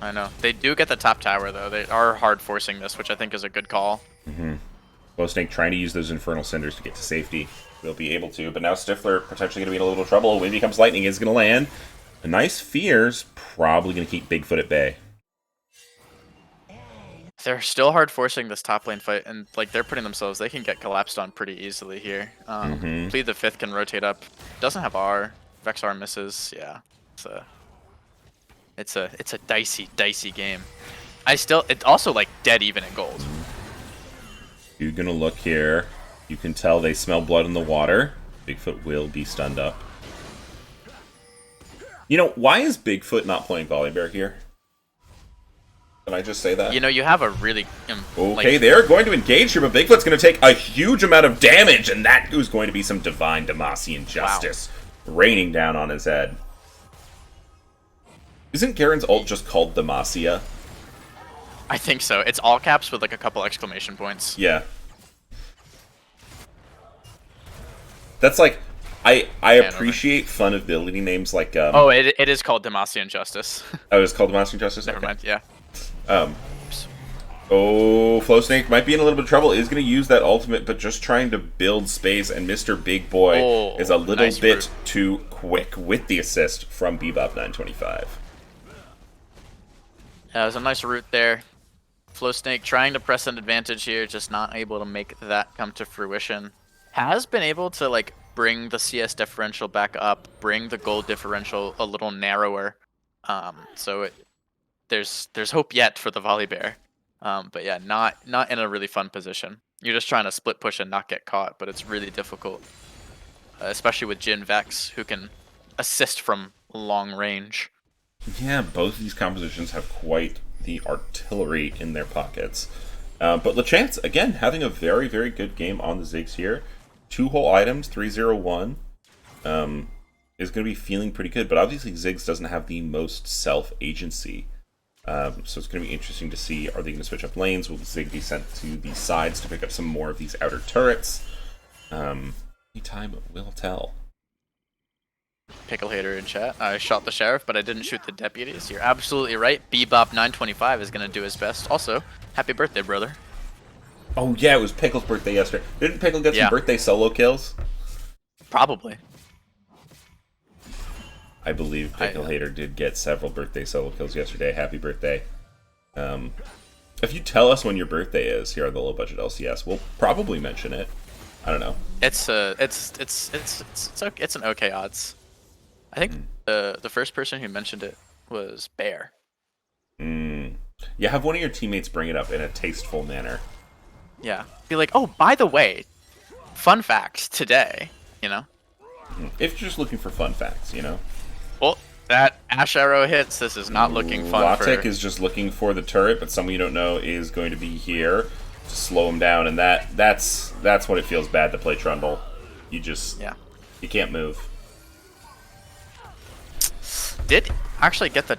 Speaker 2: I know. They do get the top tower, though. They are hard forcing this, which I think is a good call.
Speaker 4: Flow Snake trying to use those Infernal Cinders to get to safety. They'll be able to, but now Stifler potentially going to be in a little trouble. When Becomes Lightning is going to land. A nice Fear's probably going to keep Bigfoot at bay.
Speaker 2: They're still hard forcing this top lane fight, and like they're putting themselves, they can get collapsed on pretty easily here. Plead the Fifth can rotate up. Doesn't have R. Vex R misses. Yeah, it's a dicey game. It's also like dead even in gold.
Speaker 4: You're gonna look here. You can tell they smell blood in the water. Bigfoot will be stunned up. You know, why is Bigfoot not playing Volibear here? Can I just say that?
Speaker 2: You know, you have a really...
Speaker 4: okay, they're going to engage here, but Bigfoot's going to take a huge amount of damage, and that is going to be some divine Demacian justice raining down on his head. Isn't Garen's ult just called Demacia?
Speaker 2: I think so. It's all caps with like a couple exclamation points.
Speaker 4: Yeah. That's like... I appreciate fun ability names like...
Speaker 2: oh, it is called Demacian Justice.
Speaker 4: Oh, it's called Demacian Justice?
Speaker 2: Never mind, yeah.
Speaker 4: Oh, Flow Snake might be in a little bit of trouble. Is going to use that ultimate, but just trying to build space, and Mr. Big Boy is a little bit too quick with the assist from Bebop925.
Speaker 2: Yeah, it was a nice route there. Flow Snake trying to press an advantage here, just not able to make that come to fruition. Has been able to like bring the CS differential back up, bring the gold differential a little narrower. So there's hope yet for the Volibear. But yeah, not in a really fun position. You're just trying to split push and not get caught, but it's really difficult. Especially with Jhin Vex, who can assist from long range.
Speaker 4: Yeah, both of these compositions have quite the artillery in their pockets. But LeChance, again, having a very, very good game on the Ziggs here. 2 whole items, 3-0-1. Is going to be feeling pretty good, but obviously Ziggs doesn't have the most self-agency. So it's going to be interesting to see, are they going to switch up lanes? Will Zig be sent to the sides to pick up some more of these outer turrets? Time will tell.
Speaker 2: Pickle hater in chat. I shot the sheriff, but I didn't shoot the deputies. You're absolutely right. Bebop925 is going to do his best. Also, happy birthday, brother.
Speaker 4: Oh yeah, it was Pickle's birthday yesterday. Didn't Pickle get some birthday solo kills?
Speaker 2: Probably.
Speaker 4: I believe Pickle Hater did get several birthday solo kills yesterday. Happy birthday. If you tell us when your birthday is here on the Low Budget LCS, we'll probably mention it. I don't know.
Speaker 2: It's an okay odds. I think the first person who mentioned it was Bear.
Speaker 4: Yeah, have one of your teammates bring it up in a tasteful manner.
Speaker 2: Yeah. Be like, oh, by the way, fun fact today, you know?
Speaker 4: If you're just looking for fun facts, you know?
Speaker 2: Well, that Ash Arrow hits. This is not looking fun.
Speaker 4: Latek is just looking for the turret, but someone you don't know is going to be here to slow him down, and that's what it feels bad to play Trundle. You just... You can't move.
Speaker 2: Did actually get the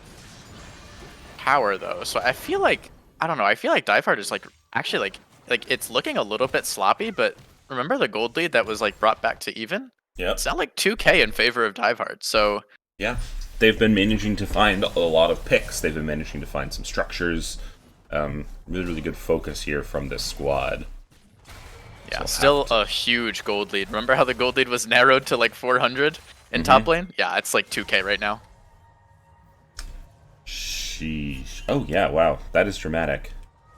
Speaker 2: tower, though, so I feel like... I don't know, I feel like Divehard is, like, actually, like it's looking a little bit sloppy, but remember the gold lead that was, like, brought back to even?
Speaker 4: Yeah.
Speaker 2: It's now, like, 2k in favor of Divehard, so...
Speaker 4: Yeah, they've been managing to find a lot of picks. They've been managing to find some structures. Really, really good focus here from this squad.
Speaker 2: Yeah, still a huge gold lead. Remember how the gold lead was narrowed to like 400 in top lane? Yeah, it's like 2k right now.
Speaker 4: Sheesh. Oh yeah, wow. That is dramatic.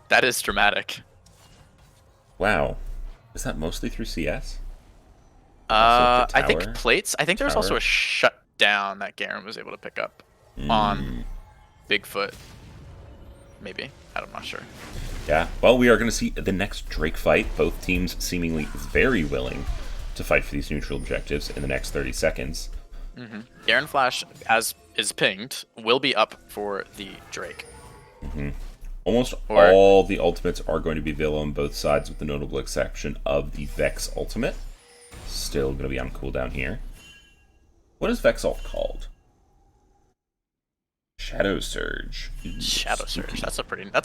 Speaker 2: That is dramatic.
Speaker 4: Wow. Is that mostly through CS?
Speaker 2: I think plates. I think there was also
Speaker 4: Tower.
Speaker 2: a shutdown that Garen was able to pick up on Bigfoot. Maybe. I'm not sure.
Speaker 4: Yeah. Well, we are going to see the next Drake fight. Both teams seemingly very willing to fight for these neutral objectives in the next 30 seconds.
Speaker 2: Garen Flash, as is pinged, will be up for the Drake.
Speaker 4: Almost all the ultimates are going to be available on both sides, with the notable exception of the Vex ultimate. Still going to be on cooldown here. What is Vex ult called? Shadow Surge.
Speaker 2: Shadow Surge. That's a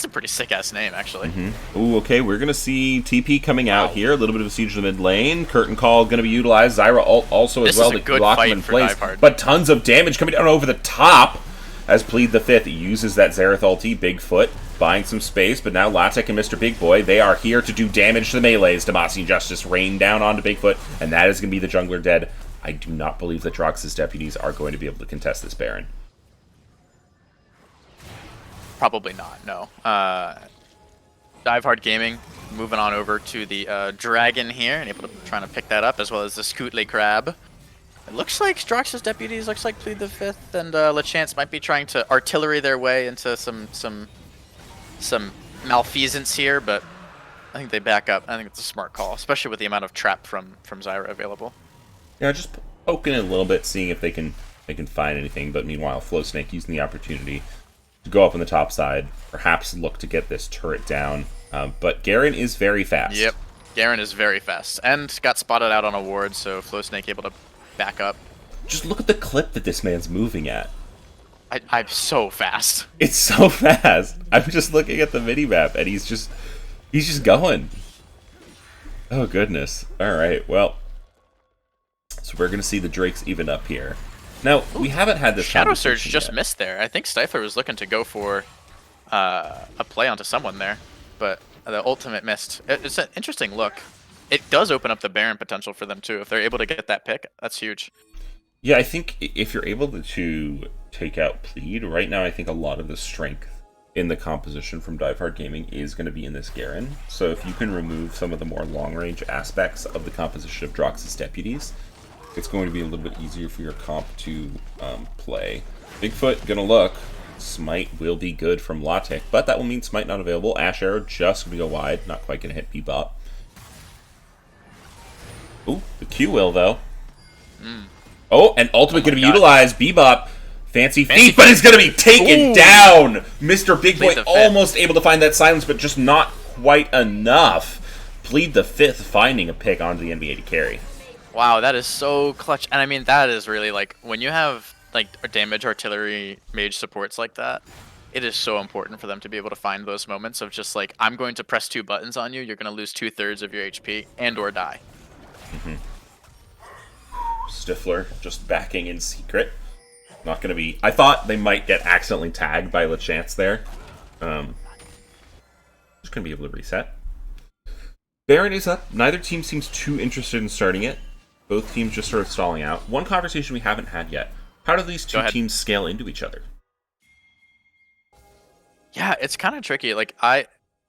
Speaker 2: pretty sick ass name, actually.
Speaker 4: Ooh, okay, we're gonna see TP coming out here. A little bit of a siege to the mid lane. Curtain Call gonna be utilized. Zyra ult also as well to lock him in place. But tons of damage coming down over the top as Plead the Fifth uses that Xerath ulti. Bigfoot buying some space, but now Latek and Mr. Big Boy, they are here to do damage to the melees. Demacia and Justice rain down onto Bigfoot, and that is gonna be the jungler dead. I do not believe that Drox's deputies are going to be able to contest this Baron.
Speaker 2: Probably not, no. Dive Hard Gaming moving on over to the Dragon here and able to trying to pick that up, as well as the Scootley Crab. It looks like Drox's deputies, looks like Plead the Fifth and LeChance might be trying to artillery their way into some malfeasance here, but I think they back up. I think it's a smart call, especially with the amount of trap from Zyra available.
Speaker 4: Yeah, just poking it a little bit, seeing if they can find anything, but meanwhile, Flow Snake using the opportunity to go up on the top side, perhaps look to get this turret down. But Garen is very fast.
Speaker 2: Yep, Garen is very fast. And got spotted out on a ward, so Flow Snake able to back up.
Speaker 4: Just look at the clip that this man's moving at.
Speaker 2: I'm so fast.
Speaker 4: It's so fast. I'm just looking at the minimap, and he's just going. Oh, goodness. All right, well. So we're going to see the Drakes even up here. Now, we haven't had this
Speaker 2: Shadow Surge just
Speaker 4: yet.
Speaker 2: missed there. I think Stifler was looking to go for a play onto someone there, but the ultimate missed. It's an interesting look. It does open up the Baron potential for them, too. If they're able to get that pick, that's huge.
Speaker 4: Yeah, I think if you're able to take out Plead, right now I think a lot of the strength in the composition from Dive Hard Gaming is going to be in this Garen. So if you can remove some of the more long-range aspects of the composition of Drox's deputies, it's going to be a little bit easier for your comp to play. Bigfoot gonna look. Smite will be good from Latek, but that will mean Smite not available. Ash Arrow just gonna go wide, not quite gonna hit Bebop. Ooh, the Q will though. Oh, and ultimate gonna be utilized. Bebop, fancy feet, but it's gonna be taken down. Mr. Big Boy almost able to find that silence, but just not quite enough. Plead the Fifth finding a pick onto the NBA to carry.
Speaker 2: Wow, that is so clutch. And I mean, that is really like, when you have like damage artillery mage supports like that, it is so important for them to be able to find those moments of just like, I'm going to press 2 buttons on you, you're going to lose 2/3 of your HP and or die.
Speaker 4: Stifler just backing in secret. Not going to be... I thought they might get accidentally tagged by LeChance there. Just going to be able to reset. Baron is up. Neither team seems too interested in starting it. Both teams just sort of stalling out. One conversation we haven't had yet. How do these two teams scale into each other?
Speaker 2: Yeah, it's kind of tricky. Like, I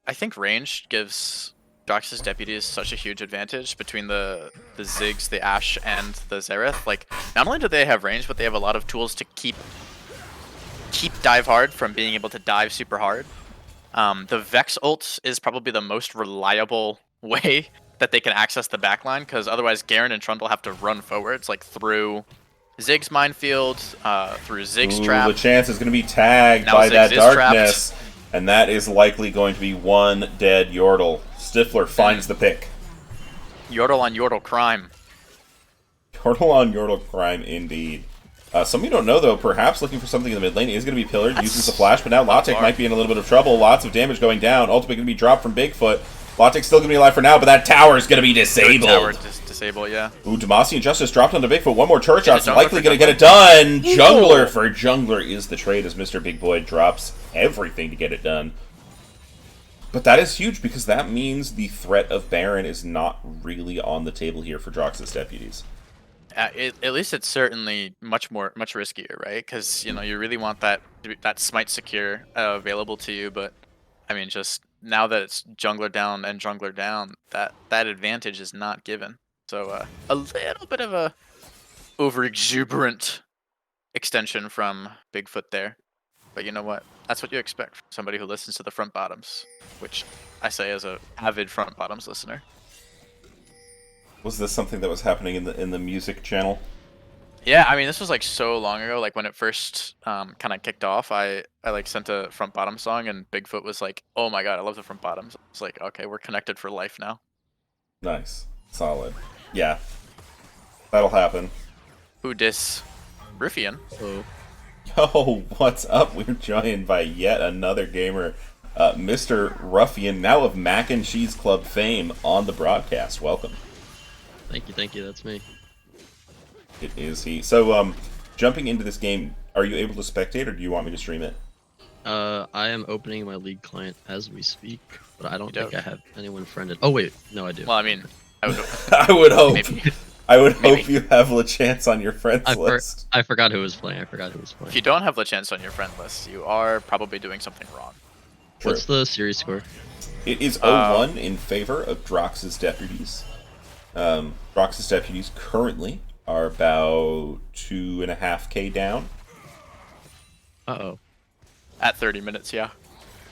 Speaker 2: think range gives Drox's deputies such a huge advantage between the Ziggs, the Ashe, and the Xerath. Like, not only do they have range, but they have a lot of tools to keep Dive Hard from being able to dive super hard. The Vex ult is probably the most reliable way that they can access the backline, because otherwise Garen and Trundle have to run forwards, like through Ziggs minefield, through Ziggs trap.
Speaker 4: The chance is going to be tagged by that darkness, and that is likely going to be one dead Yordle. Stifler finds the pick.
Speaker 2: Yordle on Yordle crime.
Speaker 4: Yordle on Yordle crime, indeed. Some of you don't know, though, perhaps looking for something in the mid lane is going to be pillared, uses the flash, but now Latek might be in a little bit of trouble. Lots of damage going down. Ultimate going to be dropped from Bigfoot. Latek's still going to be alive for now, but that tower is going to be disabled.
Speaker 2: Tower disable, yeah.
Speaker 4: Ooh, Demacia and Justice dropped onto Bigfoot. One more turret shot's likely going to get it done. Jungler for jungler is the trade as Mr. Big Boy drops everything to get it done. But that is huge, because that means the threat of Baron is not really on the table here for Drox's deputies.
Speaker 2: At least it's certainly much riskier, right? Because you really want that smite secure available to you, but I mean, just now that it's jungler down and jungler down, that advantage is not given. So a little bit of a over exuberant extension from Bigfoot there. But you know what? That's what you expect from somebody who listens to the front bottoms, which I say as a avid front bottoms listener.
Speaker 4: Was this something that was happening in the music channel?
Speaker 2: Yeah, I mean, this was like so long ago. Like when it first kind of kicked off, I like sent a front bottom song, and Bigfoot was like, "Oh my god, I love the front bottoms." It's like, okay, we're connected for life now.
Speaker 4: Nice, solid. Yeah, that'll happen.
Speaker 2: Who dis Ruffian?
Speaker 5: Oh,
Speaker 4: Yo, what's up? We're joined by yet another gamer, Mr. Ruffian, now of Mac and Cheese Club fame, on the broadcast. Welcome.
Speaker 5: thank you. That's me.
Speaker 4: It is he. So, jumping into this game, are you able to spectate, or do you want me to stream it?
Speaker 5: I am opening my League client as we speak, but I don't
Speaker 2: You
Speaker 5: think
Speaker 2: don't.
Speaker 5: I have anyone friended. Oh wait, no, I do.
Speaker 2: Well, I mean, I would,
Speaker 4: I would hope.
Speaker 2: maybe.
Speaker 4: I would
Speaker 2: Maybe.
Speaker 4: hope you have a chance on your friends
Speaker 5: I
Speaker 4: list.
Speaker 5: forgot who was playing. I forgot who was playing.
Speaker 2: If you don't have Lachance on your friend list, you are probably doing something wrong.
Speaker 4: True.
Speaker 5: What's the series score?
Speaker 4: It is 0-1 in favor of Drox's Deputies. Drox's Deputies currently are about 2.5k down.
Speaker 5: Uh-oh.
Speaker 2: At 30 minutes, yeah.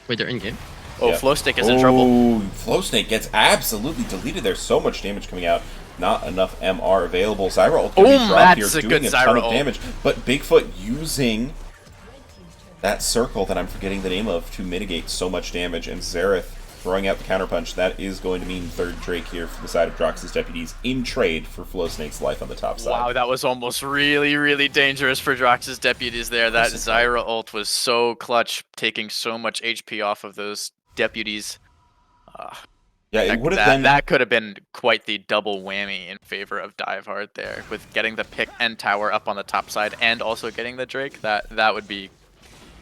Speaker 5: Wait, they're in game?
Speaker 2: Oh,
Speaker 4: Yeah.
Speaker 2: Flowstick is in trouble.
Speaker 4: Oh, Flowsnake gets absolutely deleted. There's so much damage coming out. Not enough MR available. Zyra ult can be dropped here,
Speaker 2: that's a
Speaker 4: doing
Speaker 2: good
Speaker 4: a ton
Speaker 2: Zyra
Speaker 4: of
Speaker 2: ult.
Speaker 4: damage. But Bigfoot using that circle that I'm forgetting the name of to mitigate so much damage, and Xerath throwing out the counterpunch. That is going to mean third Drake here for the side of Drox's Deputies in trade for Flowsnake's life on the top side.
Speaker 2: Wow, that was almost really, really dangerous for Drox's Deputies there. That Zyra ult was so clutch, taking so much HP off of those Deputies.
Speaker 4: Yeah, it
Speaker 2: That,
Speaker 4: would have been.
Speaker 2: that could have been quite the double whammy in favor of Dive Hard there, with getting the pick and tower up on the top side and also getting the Drake. That would be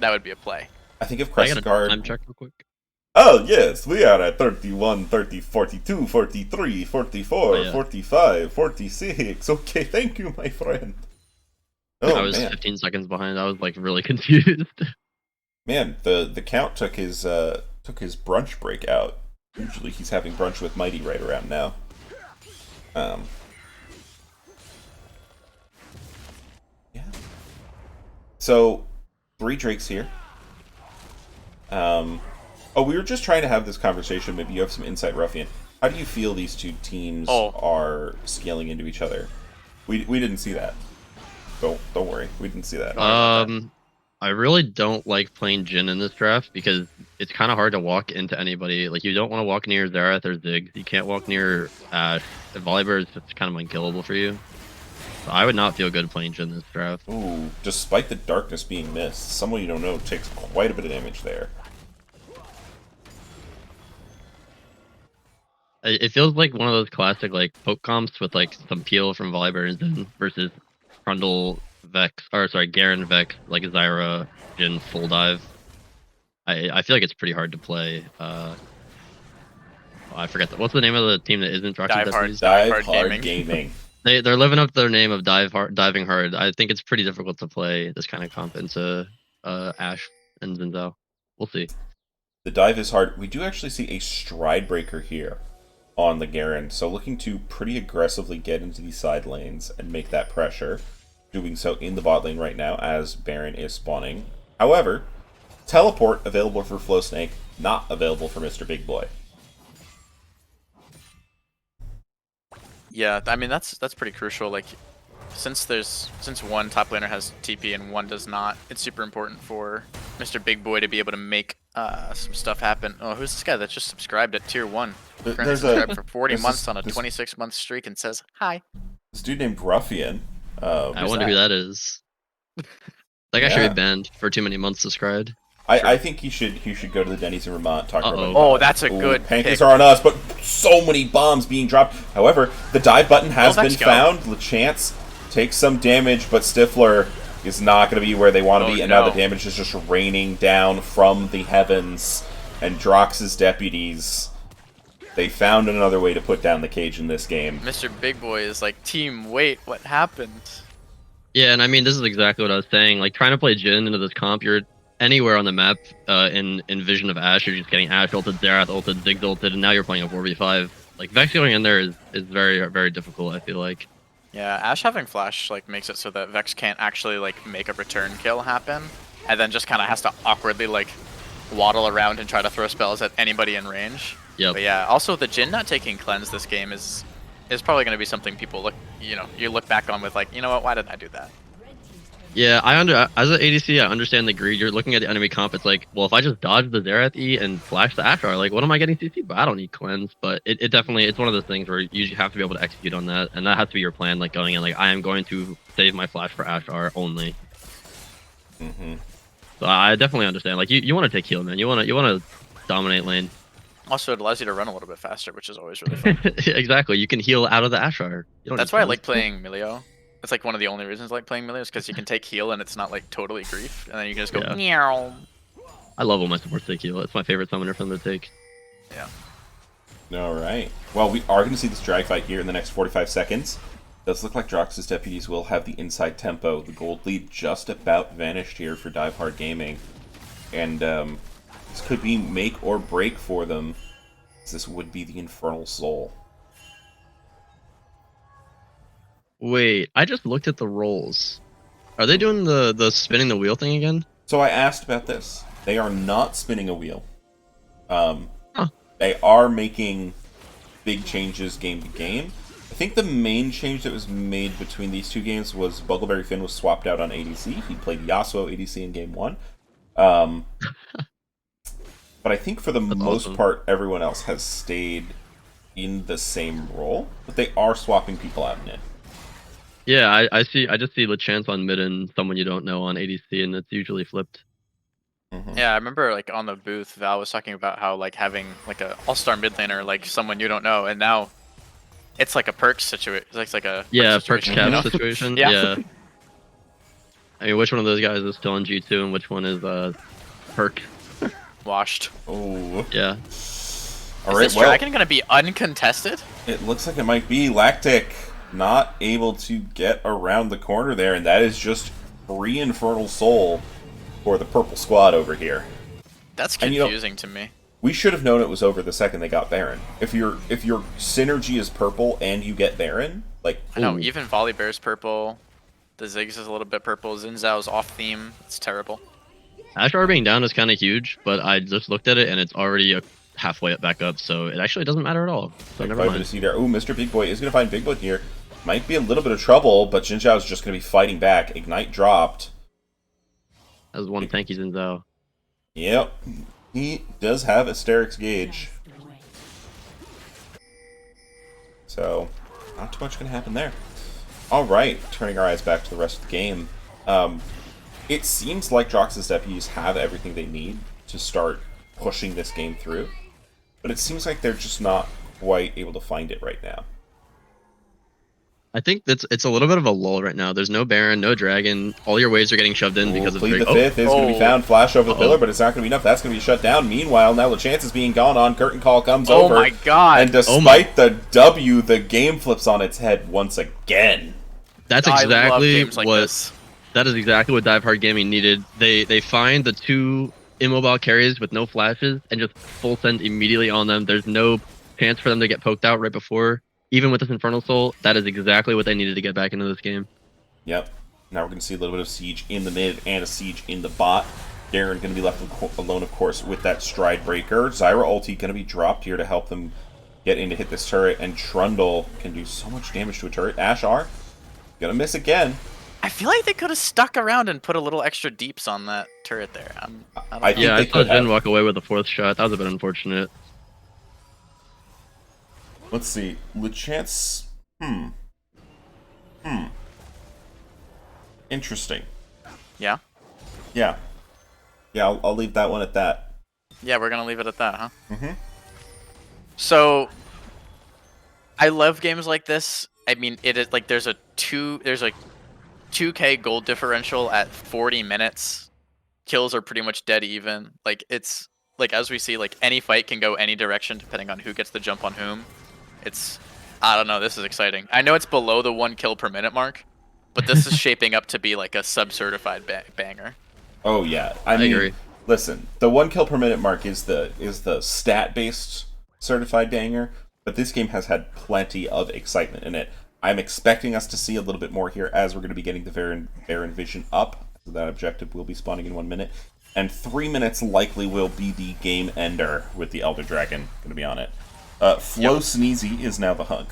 Speaker 2: a play.
Speaker 4: I think if
Speaker 5: I got
Speaker 4: Crescent
Speaker 5: a
Speaker 4: Guard.
Speaker 5: time check real quick.
Speaker 4: Oh, yes, we are at 31, 30, 42, 43, 44,
Speaker 5: Oh, yeah.
Speaker 4: 45, 46. Okay, thank you, my friend. Oh,
Speaker 5: I was
Speaker 4: man.
Speaker 5: 15 seconds behind. I was like really confused.
Speaker 4: Man, the count took his brunch break out. Usually he's having brunch with Mighty right around now. Yeah. So, 3 Drakes here. Oh, we were just trying to have this conversation. Maybe you have some insight, Ruffian. How do you feel these two teams are scaling into each other? We didn't see that. Don't worry, we didn't see that.
Speaker 5: I really don't like playing Jhin in this draft because it's kind of hard to walk into anybody. Like, you don't want to walk near Xerath or Ziggs. You can't walk near Ashe. If Volibear is just kind of unkillable for you. So I would not feel good playing Jhin this draft.
Speaker 4: Ooh, despite the darkness being missed, someone you don't know takes quite a bit of damage there.
Speaker 5: It feels like one of those classic like poke comps with like some peel from Volibear and Zen versus Trundle Vex, or sorry, Garen Vex, like Zyra, Jhin full dive. I feel like it's pretty hard to play. I forget what's the name of the team that isn't Drox
Speaker 2: Dive Hard.
Speaker 5: Deputies?
Speaker 4: Dive
Speaker 2: Hard
Speaker 4: Hard
Speaker 2: Gaming.
Speaker 4: Gaming.
Speaker 5: They're living up to their name of diving hard. I think it's pretty difficult to play this kind of comp into Ashe and Zinzao. We'll see.
Speaker 4: The dive is hard. We do actually see a stride breaker here on the Garen, so looking to pretty aggressively get into these side lanes and make that pressure. Doing so in the bot lane right now as Baron is spawning. However, teleport available for Flowsnake, not available for Mr. Big Boy.
Speaker 2: Yeah, I mean that's pretty crucial. Like, since one top laner has TP and one does not, it's super important for Mr. Big Boy to be able to make some stuff happen. Oh, who's this guy that just subscribed at tier 1? Currently
Speaker 4: There's
Speaker 2: subscribed for 40
Speaker 4: this
Speaker 2: months
Speaker 4: is-
Speaker 2: on a
Speaker 4: this-
Speaker 2: 26-month streak and says hi.
Speaker 4: This dude named Ruffian.
Speaker 5: I wonder who that is. That guy should
Speaker 4: Yeah.
Speaker 5: be banned for too many months subscribed.
Speaker 4: I think he should go to the Denny's in Vermont, talk to
Speaker 5: Uh-oh.
Speaker 4: everybody.
Speaker 2: Oh, that's a
Speaker 4: Ooh,
Speaker 2: good
Speaker 4: pancakes
Speaker 2: pick.
Speaker 4: are on us, but so many bombs being dropped. However, the dive button has
Speaker 2: Oh,
Speaker 4: been
Speaker 2: let's go.
Speaker 4: found. LeChance takes some damage, but Stifler is not going to be where they want to
Speaker 2: Oh,
Speaker 4: be, and now
Speaker 2: no.
Speaker 4: the damage is just raining down from the heavens. And Drox's Deputies, they found another way to put down the cage in this game.
Speaker 2: Mr. Big Boy is like, team, wait, what happened?
Speaker 5: Yeah, and I mean, this is exactly what I was saying. Like, trying to play Jhin into this comp, you're anywhere on the map in Vision of Ashe, you're just getting Ashe ulted, Xerath ulted, Ziggs ulted, and now you're playing a 4v5. Like, Vex going in there is very, very difficult, I feel like.
Speaker 2: Yeah, Ashe having flash like makes it so that Vex can't actually like make a return kill happen, and then just kind of has to awkwardly like waddle around and try to throw spells at anybody in range.
Speaker 5: Yep.
Speaker 2: But yeah, also the Jhin not taking cleanse this game is probably going to be something people you look back on with like, you know what, why didn't I do that?
Speaker 5: Yeah, as an ADC, I understand the greed. You're looking at the enemy comp. It's like, well, if I just dodge the Xerath E and flash the Ashar, like, what am I getting CC'd by? I don't need cleanse. But it definitely, it's one of those things where you have to be able to execute on that, and that has to be your plan. Like going in, like, I am going to save my flash for Ashar only. So I definitely understand. Like, you want to take heal, man. You want to dominate lane.
Speaker 2: Also, it allows you to run a little bit faster, which is always really fun.
Speaker 5: Exactly. You can heal out of the Ashar.
Speaker 2: That's why I like playing Milio. It's like one of the only reasons I like playing Milio is because you can take heal and it's not like totally grief, and then you can just go meow.
Speaker 5: I love when my supports take heal. It's my favorite summoner for them to take.
Speaker 2: Yeah.
Speaker 4: All right. Well, we are going to see this drag fight here in the next 45 seconds. Does look like Drox's Deputies will have the inside tempo. The gold lead just about vanished here for Dive Hard Gaming. And this could be make or break for them. This would be the Infernal Soul.
Speaker 5: Wait, I just looked at the rolls. Are they doing the spinning the wheel thing again?
Speaker 4: So I asked about this. They are not spinning a wheel. They are making big changes game to game. I think the main change that was made between these two games was Buggleberry Finn was swapped out on ADC. He played Yasuo ADC in game 1. But I think for the most part, everyone else has stayed in the same role. But they are swapping people out and in.
Speaker 5: Yeah, I just see LeChance on mid and someone you don't know on ADC, and it's usually flipped.
Speaker 2: Yeah, I remember like on the booth, Val was talking about how like having like a all-star mid laner, like someone you don't know, and now it's like a perk situation. It's like a
Speaker 5: perk cap situation. Yeah. I mean, which one of those guys is still in G2 and which one is perk?
Speaker 2: Washed.
Speaker 4: Oh.
Speaker 5: Yeah.
Speaker 4: All right.
Speaker 2: Is this dragon gonna be uncontested?
Speaker 4: It looks like it might be. Lactic not able to get around the corner there, and that is just free Infernal Soul for the purple squad over here.
Speaker 2: That's confusing to me.
Speaker 4: We should have known it was over the second they got Baron. If your synergy is purple and you get Baron, like
Speaker 2: I know, even Volibear's purple, the Ziggs is a little bit purple, Xin Zhao's off theme. It's terrible.
Speaker 5: Ashar being down is kind of huge, but I just looked at it and it's already halfway back up, so it actually doesn't matter at all. So never mind.
Speaker 4: To see there. Ooh, Mr. Big Boy is going to find Big Boy here. Might be a little bit of trouble, but Xin Zhao is just going to be fighting back. Ignite dropped.
Speaker 5: That was one tanky Xin Zhao.
Speaker 4: Yep. He does have Asterix Gauge. So, not too much going to happen there. Alright, turning our eyes back to the rest of the game. It seems like Drox's Deputies have everything they need to start pushing this game through. But it seems like they're just not quite able to find it right now.
Speaker 5: I think it's a little bit of a lull right now. There's no Baron, no Dragon. All your waves are getting shoved in because of
Speaker 4: the fifth is going to be found. Flash over the pillar, but it's not going to be enough. That's going to be shut down. Meanwhile, now the chance is being gone on. Curtain call comes over.
Speaker 2: Oh my god.
Speaker 4: And despite the W, the game flips on its head once again.
Speaker 5: That's exactly
Speaker 2: this.
Speaker 5: That is exactly what Dive Hard Gaming needed. They find the two immobile carries with no flashes and just full send immediately on them. There's no chance for them to get poked out right before. Even with this Infernal Soul, that is exactly what they needed to get back into this game.
Speaker 4: Yep. Now we're going to see a little bit of siege in the mid and a siege in the bot. Garen going to be left alone, of course, with that Stride Breaker. Zyra ulti going to be dropped here to help them get in to hit this turret, and Trundle can do so much damage to a turret. Ashar going to miss again.
Speaker 2: I feel like they could have stuck around and put a little extra deeps on that turret there.
Speaker 5: I saw Jhin walk away with the fourth shot. That was a bit unfortunate.
Speaker 4: Let's see. LeChance. Interesting.
Speaker 2: Yeah?
Speaker 4: Yeah. Yeah, I'll leave that one at that.
Speaker 2: Yeah, we're gonna leave it at that, huh?
Speaker 4: Mm-hmm.
Speaker 2: So, I love games like this. I mean, it is like there's a 2k gold differential at 40 minutes. Kills are pretty much dead even. Like, it's like, as we see, like any fight can go any direction depending on who gets the jump on whom. I don't know, this is exciting. I know it's below the 1 kill per minute mark, but this is shaping up to be like a sub-certified banger.
Speaker 4: Oh yeah,
Speaker 5: I
Speaker 4: mean,
Speaker 5: agree.
Speaker 4: Listen, the 1 kill per minute mark is the stat based certified banger, but this game has had plenty of excitement in it. I'm expecting us to see a little bit more here as we're going to be getting the Baron Vision up. So that objective will be spawning in 1 minute, and 3 minutes likely will be the game ender with the Elder Dragon going to be on it. Flo Sneezy is now the hunk.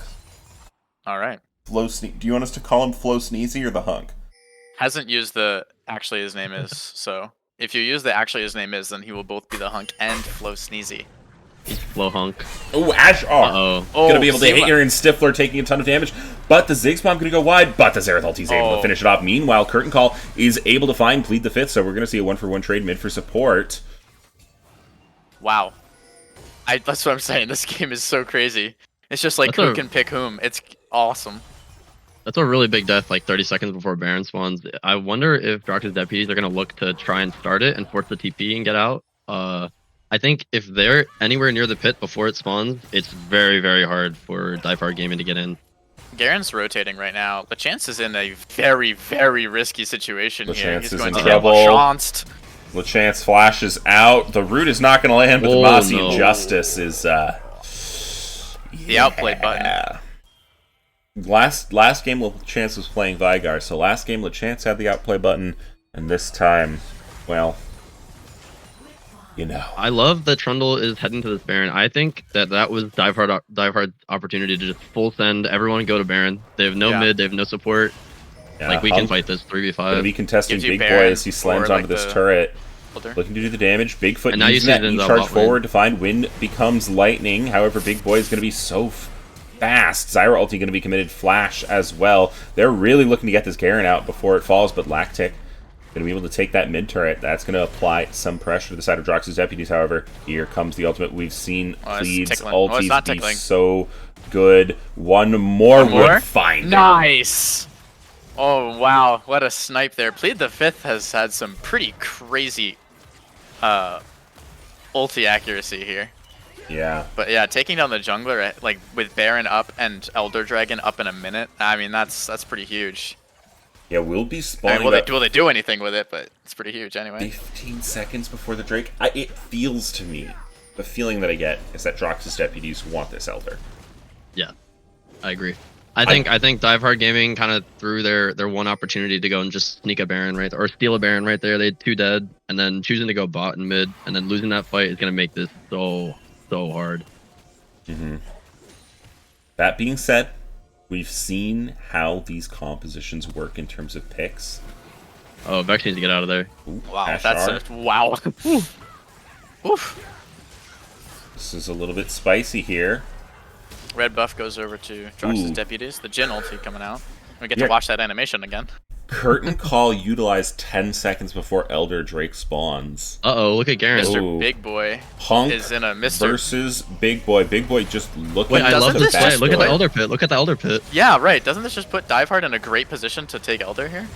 Speaker 2: All right.
Speaker 4: Do you want us to call him Flo Sneezy or the hunk?
Speaker 2: Hasn't used the actually his name is, so if you use the actually his name is, then he will both be the hunk and Flo Sneezy.
Speaker 5: He's Flow Hunk.
Speaker 4: Oh, Ash R. Gonna be able to hit here in Stifler, taking a ton of damage, but the Ziggs bomb gonna go wide, but the Zerath ulti's able to finish it off. Meanwhile, Curtain Call is able to find Plead the Fifth, so we're gonna see a 1-for-1 trade mid for support.
Speaker 2: Wow. That's what I'm saying. This game is so crazy. It's just like who can pick whom. It's awesome.
Speaker 5: That's a really big death, like 30 seconds before Baron spawns. I wonder if Drox's Deputies are going to look to try and start it and force the TP and get out. I think if they're anywhere near the pit before it spawns, it's very, very hard for Diehard Gaming to get in.
Speaker 2: Garen's rotating right now. LeChance is in a very, very risky situation here. He's going to get
Speaker 4: trouble.
Speaker 2: LeChanced.
Speaker 4: LeChance flashes out. The root is not going to land, but the Mossy Justice is...
Speaker 2: the outplay button.
Speaker 4: Last game, LeChance was playing Vigar, so last game, LeChance had the outplay button, and this time, well, you know.
Speaker 5: I love that Trundle is heading to this Baron. I think that was Diehard's opportunity to just full send everyone go to Baron. They have no mid, they have no support.
Speaker 4: Yeah,
Speaker 5: like, we can fight this 3v5.
Speaker 4: Gonna be contesting Big Boy as he slams onto this turret. Looking to do the damage. Bigfoot
Speaker 5: and now you see
Speaker 4: that E-charge forward to find Wind becomes Lightning. However, Big Boy is going to be so fast. Zyra ulti going to be committed Flash as well. They're really looking to get this Garen out before it falls, but Lactic going to be able to take that mid turret. That's going to apply some pressure to the side of Drox's Deputies, however. Here comes the ultimate. We've seen Plead's ultis be so good. One more would find
Speaker 2: Nice! Oh, wow. What a snipe there. Plead the Fifth has had some pretty crazy ulti accuracy here.
Speaker 4: Yeah.
Speaker 2: But yeah, taking down the jungler like with Baron up and Elder Dragon up in a minute, I mean that's pretty huge.
Speaker 4: Yeah, we'll be spawning.
Speaker 2: I mean, will they do anything with it? But it's pretty huge anyway.
Speaker 4: 15 seconds before the Drake. It feels to me, the feeling that I get is that Drox's Deputies want this Elder.
Speaker 5: Yeah, I agree. I think Diehard Gaming kind of threw their one opportunity to go and just sneak a Baron right there, or steal a Baron right there. They had 2 dead, and then choosing to go bot and mid, and then losing that fight is gonna make this so hard.
Speaker 4: That being said, we've seen how these compositions work in terms of picks.
Speaker 5: Oh, Vex needs to get out of there.
Speaker 4: Ooh,
Speaker 2: wow, that's wow. Oof.
Speaker 4: This is a little bit spicy here.
Speaker 2: Red buff goes over to Drox's Deputies. The Jhin ulti coming out. We get to watch that animation again.
Speaker 4: Curtain Call utilized 10 seconds before Elder Drake spawns.
Speaker 5: Uh-oh, look at Garen.
Speaker 2: Mr. Big Boy
Speaker 4: Hunk
Speaker 2: is in a Mr.
Speaker 4: versus Big Boy. Big Boy just looking
Speaker 5: Wait, I love this play. Look at the
Speaker 4: boy.
Speaker 5: Elder Pit. Look at the Elder Pit.
Speaker 2: Yeah, right. Doesn't this just put Diehard in a great position to take Elder here?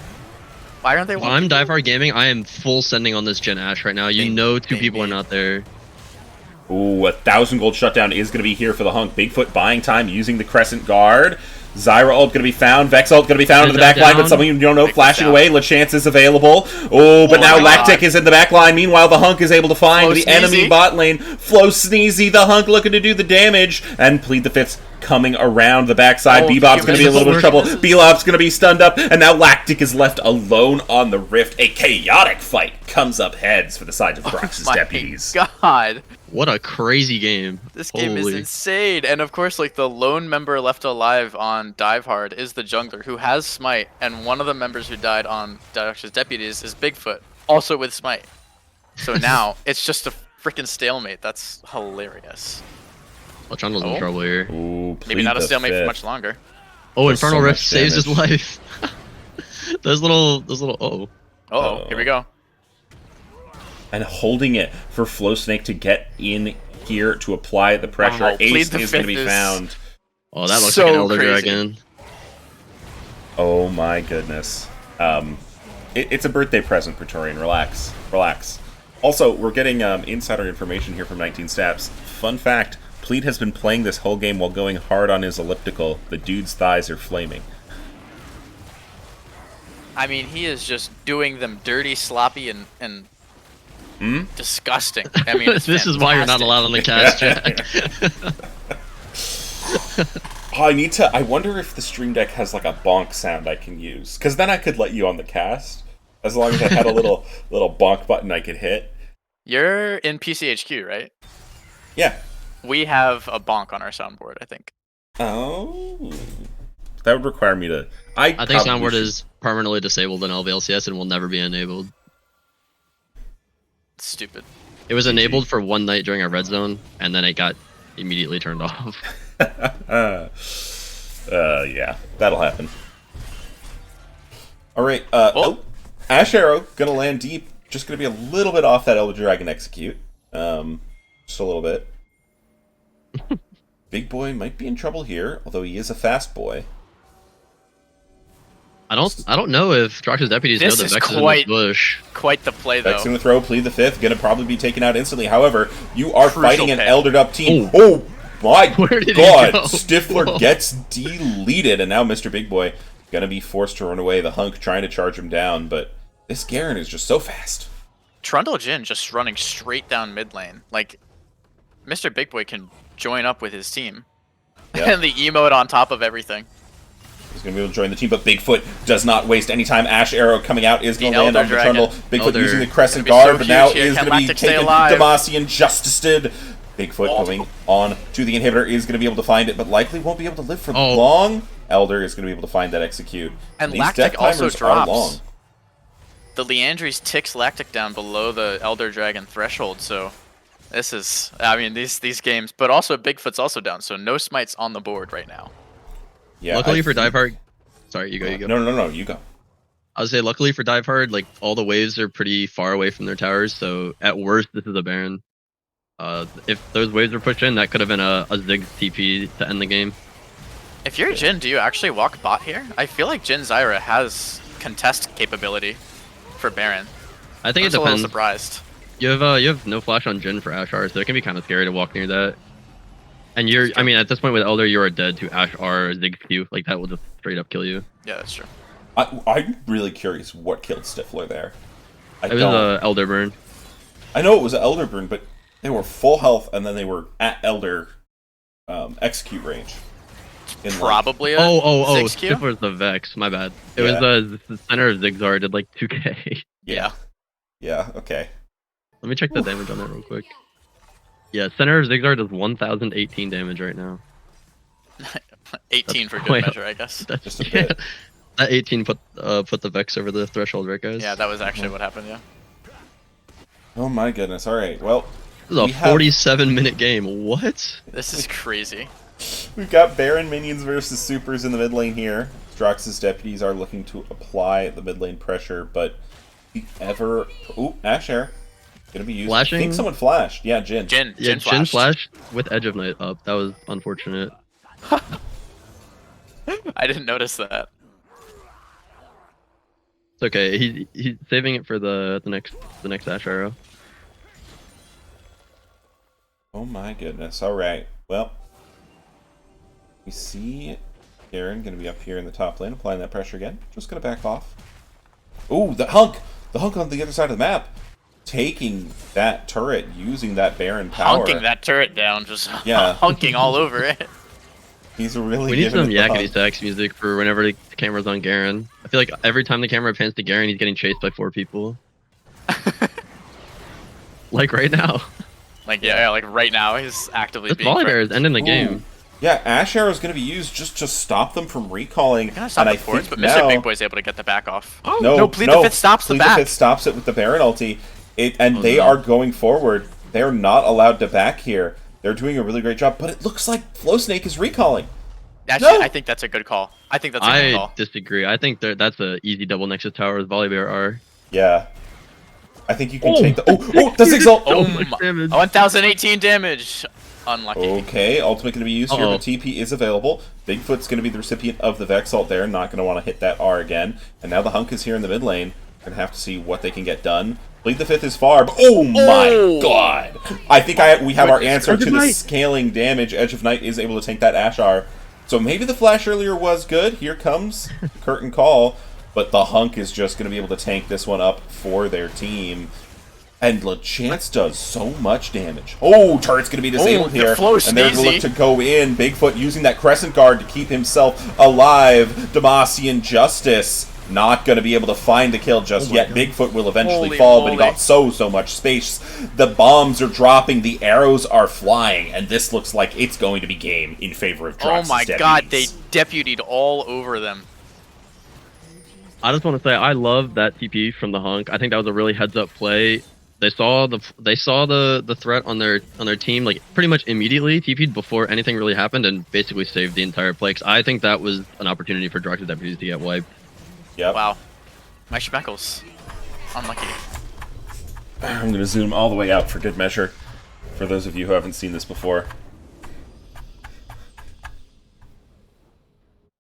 Speaker 2: Why aren't they?
Speaker 5: If I'm Diehard Gaming, I am full sending on this Jhin Ashe right now. You know 2 people are not there.
Speaker 4: Ooh, 1,000 gold shutdown is going to be here for the Hunk. Bigfoot buying time using the Crescent Guard. Zyra ult going to be found. Vex ult going to be found in the back line, but someone you don't know flashing away. LeChance is available. Oh, but now Lactic is in the back line. Meanwhile, the Hunk is able to find the enemy bot lane. Flo Sneezy, the Hunk looking to do the damage. And Plead the Fifth's coming around the backside. Bebop's going to be a little bit of trouble. Bebop's going to be stunned up. And now Lactic is left alone on the Rift. A chaotic fight comes up heads for the side of Drox's Deputies.
Speaker 2: God.
Speaker 5: What a crazy game.
Speaker 2: This game is insane. And of course, like the lone member left alive on Diehard is the jungler who has Smite, and one of the members who died on Drox's Deputies is Bigfoot, also with Smite. So now it's just a freaking stalemate. That's hilarious.
Speaker 5: Well, Trundle's in trouble here.
Speaker 4: Ooh,
Speaker 2: maybe not a stalemate for much longer.
Speaker 5: Oh, Infernal Rift saves his life. those little
Speaker 2: Uh-oh, here we go.
Speaker 4: And holding it for Flow Snake to get in here to apply the pressure.
Speaker 2: Wow,
Speaker 4: Ace is going to be found.
Speaker 5: Oh, that looks
Speaker 2: so
Speaker 5: like an Elder
Speaker 2: crazy.
Speaker 5: Dragon.
Speaker 4: Oh my goodness. It's a birthday present, Praetorian. Relax. Relax. Also, we're getting insider information here from 19 Stats. Fun fact, Plead has been playing this whole game while going hard on his elliptical. The dude's thighs are flaming.
Speaker 2: I mean, he is just doing them dirty, sloppy, and disgusting. I mean, it's
Speaker 5: this is why you're not
Speaker 2: fantastic.
Speaker 5: allowed on the cast, Jack.
Speaker 4: I wonder if the Stream Deck has like a bonk sound I can use, because then I could let you on the cast as long as I had a little bonk button I could hit.
Speaker 2: You're in PCHQ, right?
Speaker 4: Yeah.
Speaker 2: We have a bonk on our soundboard, I think.
Speaker 4: Oh, that would require me to.
Speaker 5: I think soundboard is permanently disabled in LBLCS and will never be enabled.
Speaker 2: Stupid.
Speaker 5: It was enabled for one night during our red zone, and then it got immediately turned off.
Speaker 4: Yeah, that'll happen. All right. Ash Arrow gonna land deep. Just gonna be a little bit off that Elder Dragon execute. Just a little bit. Big boy might be in trouble here, although he is a fast boy.
Speaker 5: I don't know if Drox's deputies know the Vex is in the bush.
Speaker 2: Quite the play, though.
Speaker 4: Vex in the throw, plead the fifth, gonna probably be taken out instantly. However, you are
Speaker 2: Crucial
Speaker 4: fighting an
Speaker 2: pick.
Speaker 4: eldered up team.
Speaker 5: Oh.
Speaker 4: Oh my
Speaker 5: Where did he
Speaker 4: god!
Speaker 5: go?
Speaker 4: Stifler
Speaker 5: Whoa.
Speaker 4: gets deleted, and now Mr. Big Boy gonna be forced to run away. The Hunk trying to charge him down, but this Garen is just so fast.
Speaker 2: Trundle Jin just running straight down mid lane. Like, Mr. Big Boy can join up with his team.
Speaker 4: Yep.
Speaker 2: And the emote on top of everything.
Speaker 4: He's going to be able to join the team, but Bigfoot does not waste any time. Ash Arrow coming out is going to land on the
Speaker 2: Dragon.
Speaker 4: Trundle. Bigfoot
Speaker 5: Elder.
Speaker 4: using the Crescent
Speaker 2: Gonna be so
Speaker 4: Guard, but now
Speaker 2: huge here.
Speaker 4: is
Speaker 2: Can
Speaker 4: going to be
Speaker 2: Lactic stay
Speaker 4: taken.
Speaker 2: alive?
Speaker 4: Demacian Justiced. Bigfoot going on to the inhibitor is going to be able to find it, but likely won't be able to live for long. Elder is going to be able to find that execute.
Speaker 2: And
Speaker 4: these
Speaker 2: Lactic
Speaker 4: death
Speaker 2: also
Speaker 4: timers are long.
Speaker 2: drops. The Leandries ticks Lactic down below the Elder Dragon threshold, so this is, I mean, these games, but also Bigfoot's also down, so no smites on the board right now.
Speaker 4: Yeah,
Speaker 5: Luckily for Divehard, sorry, you go.
Speaker 4: No, you go.
Speaker 5: I would say luckily for Divehard, like all the waves are pretty far away from their towers, so at worst this is a Baron. If those waves were pushed in, that could have been a Ziggs TP to end the game.
Speaker 2: If you're Jin, do you actually walk bot here? I feel like Jin Zyra has contest capability for Baron.
Speaker 5: I think
Speaker 2: I'm
Speaker 5: it
Speaker 2: just a little
Speaker 5: depends.
Speaker 2: surprised.
Speaker 5: You have no flash on Jin for Ashar, so it can be kind of scary to walk near that. And I mean, at this point with Elder, you are dead to Ashar Ziggs Q. Like that will just straight up kill you.
Speaker 2: Yeah, that's true.
Speaker 4: I'm really curious what killed Stifler there.
Speaker 5: It was Elder burn.
Speaker 4: I know it was Elder Burn, but they were full health, and then they were at Elder execute range.
Speaker 2: Probably a
Speaker 5: Oh,
Speaker 2: Ziggs Q?
Speaker 5: Stifler's the Vex, my bad. It
Speaker 4: Yeah.
Speaker 5: was the center of Zigzar did like 2k.
Speaker 2: Yeah.
Speaker 4: Yeah, okay.
Speaker 5: Let me check the damage on that real quick. Yeah, center of Zigzar does 1018 damage right now.
Speaker 2: 18 for
Speaker 5: way
Speaker 2: good
Speaker 5: up.
Speaker 2: measure, I guess.
Speaker 5: That's
Speaker 4: Just a bit.
Speaker 5: That 18 put the Vex over the threshold, right guys?
Speaker 2: Yeah, that was actually what happened, yeah.
Speaker 4: Oh my goodness, alright, well,
Speaker 5: This is a
Speaker 4: we have-
Speaker 5: 47-minute game. What?
Speaker 2: This is crazy.
Speaker 4: we've got Baron minions versus supers in the mid lane here. Drox's deputies are looking to apply the mid lane pressure, but Ooh, Ash Air. Gonna be used.
Speaker 5: Flashing?
Speaker 4: I think someone flashed. Yeah, Jin.
Speaker 2: Jin
Speaker 5: Yeah,
Speaker 2: flashed.
Speaker 5: Jin flashed with Edge of Night up. That was unfortunate.
Speaker 2: I didn't notice that.
Speaker 5: It's okay. He's saving it for the next Ash Arrow.
Speaker 4: Oh my goodness. Alright. Well, we see Garen gonna be up here in the top lane, applying that pressure again. Just gonna back off. Ooh, the Hunk! The Hunk on the other side of the map. Taking that turret, using that Baron power.
Speaker 2: Hunking that turret down, just
Speaker 4: Yeah.
Speaker 2: hunking all over it.
Speaker 4: He's really
Speaker 5: We need
Speaker 4: giving
Speaker 5: some
Speaker 4: it the
Speaker 5: yakety
Speaker 4: hunk.
Speaker 5: sax music for whenever the camera's on Garen. I feel like every time the camera pans to Garen, he's getting chased by 4 people. Like right now.
Speaker 2: Like, yeah, like right now, he's actively
Speaker 5: This
Speaker 2: being
Speaker 5: volley bear
Speaker 2: threatened.
Speaker 5: is ending the
Speaker 4: Ooh.
Speaker 5: game.
Speaker 4: Yeah, Ash Arrow is going to be used just to stop them from recalling.
Speaker 2: They're gonna stop
Speaker 4: and
Speaker 2: the
Speaker 4: I
Speaker 2: forts,
Speaker 4: think
Speaker 2: but Mr.
Speaker 4: now,
Speaker 2: Big Boy's able to get the back off.
Speaker 5: Oh,
Speaker 4: no,
Speaker 2: Plead the Fifth stops the
Speaker 4: Plead
Speaker 2: back.
Speaker 4: the Fifth stops it with the Baron ulti. And
Speaker 5: Oh,
Speaker 4: they
Speaker 5: no.
Speaker 4: are going forward. They're not allowed to back here. They're doing a really great job, but it looks like Flow Snake is recalling.
Speaker 2: Actually,
Speaker 4: No.
Speaker 2: I think that's a good call. I think that's a good
Speaker 5: I
Speaker 2: call.
Speaker 5: disagree. I think that's a easy double Nexus tower as volley bear are.
Speaker 4: Yeah. I think you can take the... Oh, the Zigzal!
Speaker 2: Oh,
Speaker 5: much damage.
Speaker 2: 1018 damage. Unlucky.
Speaker 4: Okay, ultimate going to be used here,
Speaker 5: Uh-oh.
Speaker 4: but TP is available. Bigfoot's going to be the recipient of the Vex ult there, not going to want to hit that R again. And now the Hunk is here in the mid lane. Going to have to see what they can get done. Bleed the Fifth is far, but oh my god! I think we have our answer to the scaling damage. Edge of Night is able to tank that Ashar. So maybe the flash earlier was good. Here comes the curtain call. but the Hunk is just going to be able to tank this one up for their team. And LeChance does so much damage. Oh, turret's going to be disabled here. And they're going to look to go in. Bigfoot using that Crescent Guard to keep himself alive. Demacian Justice not going to be able to find the kill just yet. Bigfoot will eventually fall, but he got so much space. The bombs are dropping. The arrows are flying. And this looks like it's going to be game in favor of Drox's Deputies.
Speaker 2: God, they deputied all over them.
Speaker 5: I just want to say I love that TP from the Hunk. I think that was a really heads-up play. They saw the threat on their team like pretty much immediately, TP'd before anything really happened, and basically saved the entire play. 'Cause I think that was an opportunity for Drox's Deputies to get wiped.
Speaker 4: Yep.
Speaker 2: Wow. My Schmeckles. Unlucky.
Speaker 4: I'm going to zoom all the way out for good measure, for those of you who haven't seen this before.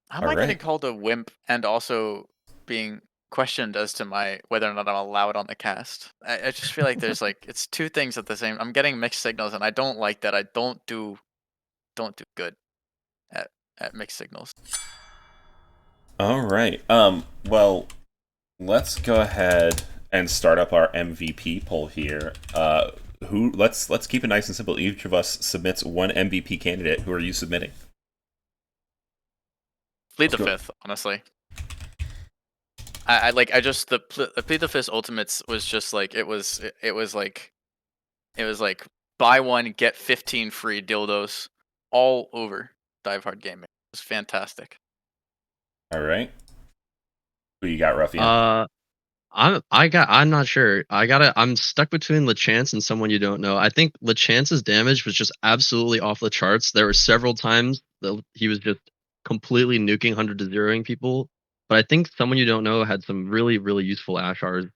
Speaker 2: How am I getting called a wimp and also being questioned as to whether or not I'm allowed on the cast? I just feel like there's like it's two things at the same. I'm getting mixed signals, and I don't like that. I don't do good at mixed signals.
Speaker 4: All right. Well, let's go ahead and start up our MVP poll here. Let's keep it nice and simple. Each of us submits one MVP candidate. Who are you submitting?
Speaker 2: Plead the Fifth, honestly. The Plead the Fifth Ultimates was just like it was like buy one get 15 free dildos all over Dive Hard Gaming. It was fantastic.
Speaker 4: All right. Who you got, Ruffian?
Speaker 5: I'm not sure. I'm stuck between LeChance and someone you don't know. I think LeChance's damage was just absolutely off the charts. There were several times that he was just completely nuking 100 to 0ing people. But I think someone you don't know had some really, really useful Ashars.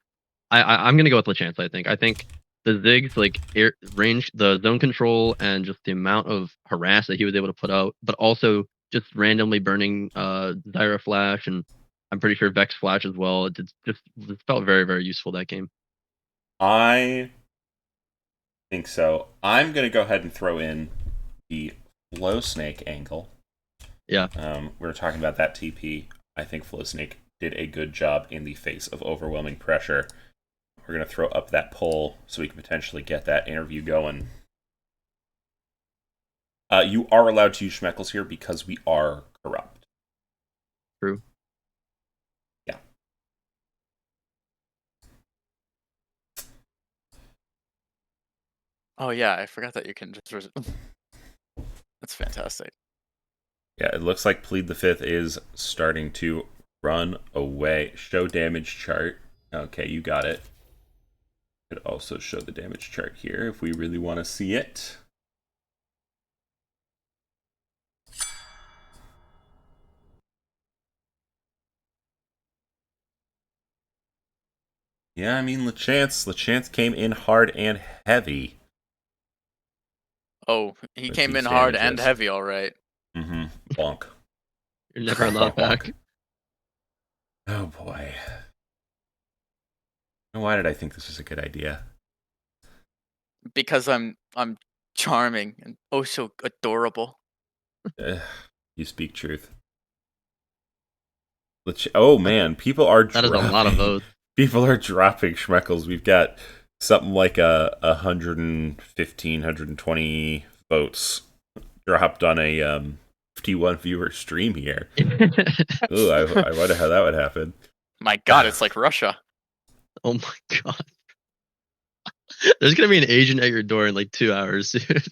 Speaker 5: I'm gonna go with LeChance. I think the Ziggs, like range, the zone control, and just the amount of harass that he was able to put out, but also just randomly burning Zyra Flash, and I'm pretty sure Vex Flash as well. It felt very, very useful that game.
Speaker 4: I think so. I'm gonna go ahead and throw in the Flow Snake angle.
Speaker 5: Yeah.
Speaker 4: We were talking about that TP. I think Flow Snake did a good job in the face of overwhelming pressure. We're going to throw up that poll so we can potentially get that interview going. You are allowed to use Schmeckles here because we are corrupt.
Speaker 5: True.
Speaker 4: Yeah.
Speaker 2: Oh yeah, I forgot that you can just... That's fantastic.
Speaker 4: Yeah, it looks like Plead the Fifth is starting to run away. Show damage chart. Okay, you got it. Could also show the damage chart here if we really want to see it. Yeah, I mean, LeChance came in hard and heavy.
Speaker 2: Oh, he came in hard and heavy, all right.
Speaker 4: Mm-hmm. Bonk.
Speaker 5: You're never allowed back.
Speaker 4: Oh boy. Why did I think this was a good idea?
Speaker 2: Because I'm charming and oh so adorable.
Speaker 4: You speak truth. Oh man, people are
Speaker 5: that dropping. Is a lot of votes.
Speaker 4: People are dropping Schmeckles. We've got something like 115, 120 votes dropped on a 51 viewer stream here. Ooh, I wonder how that would happen.
Speaker 2: My God, it's like Russia.
Speaker 5: Oh my God. There's gonna be an agent at your door in like 2 hours, dude.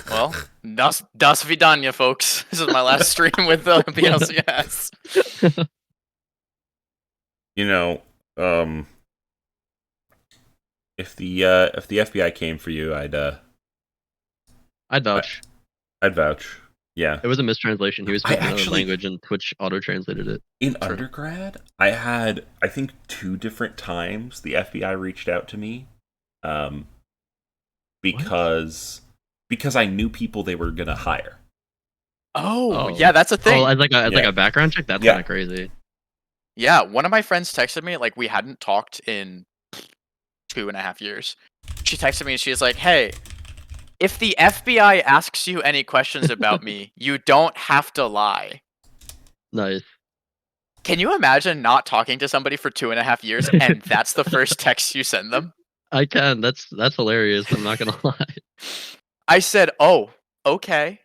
Speaker 2: Well, das vidanya, folks. This is my last stream with the LBLCS.
Speaker 4: You know, if the FBI came for you, I'd
Speaker 5: vouch.
Speaker 4: I'd vouch. Yeah.
Speaker 5: It was a mistranslation. He was speaking another language and Twitch auto-translated it.
Speaker 4: In undergrad, I had, I think, 2 different times the FBI reached out to me because I knew people they were going to hire.
Speaker 2: Oh, yeah, that's a thing.
Speaker 5: Oh, as like a background check? That's kind of crazy.
Speaker 2: Yeah, one of my friends texted me, like, we hadn't talked in 2.5 years. She texted me and she was like, hey, if the FBI asks you any questions about me, you don't have to lie.
Speaker 5: Nice.
Speaker 2: Can you imagine not talking to somebody for 2.5 years and that's the first text you send them?
Speaker 5: I can. That's hilarious. I'm not gonna lie.
Speaker 2: I said, "Oh, okay.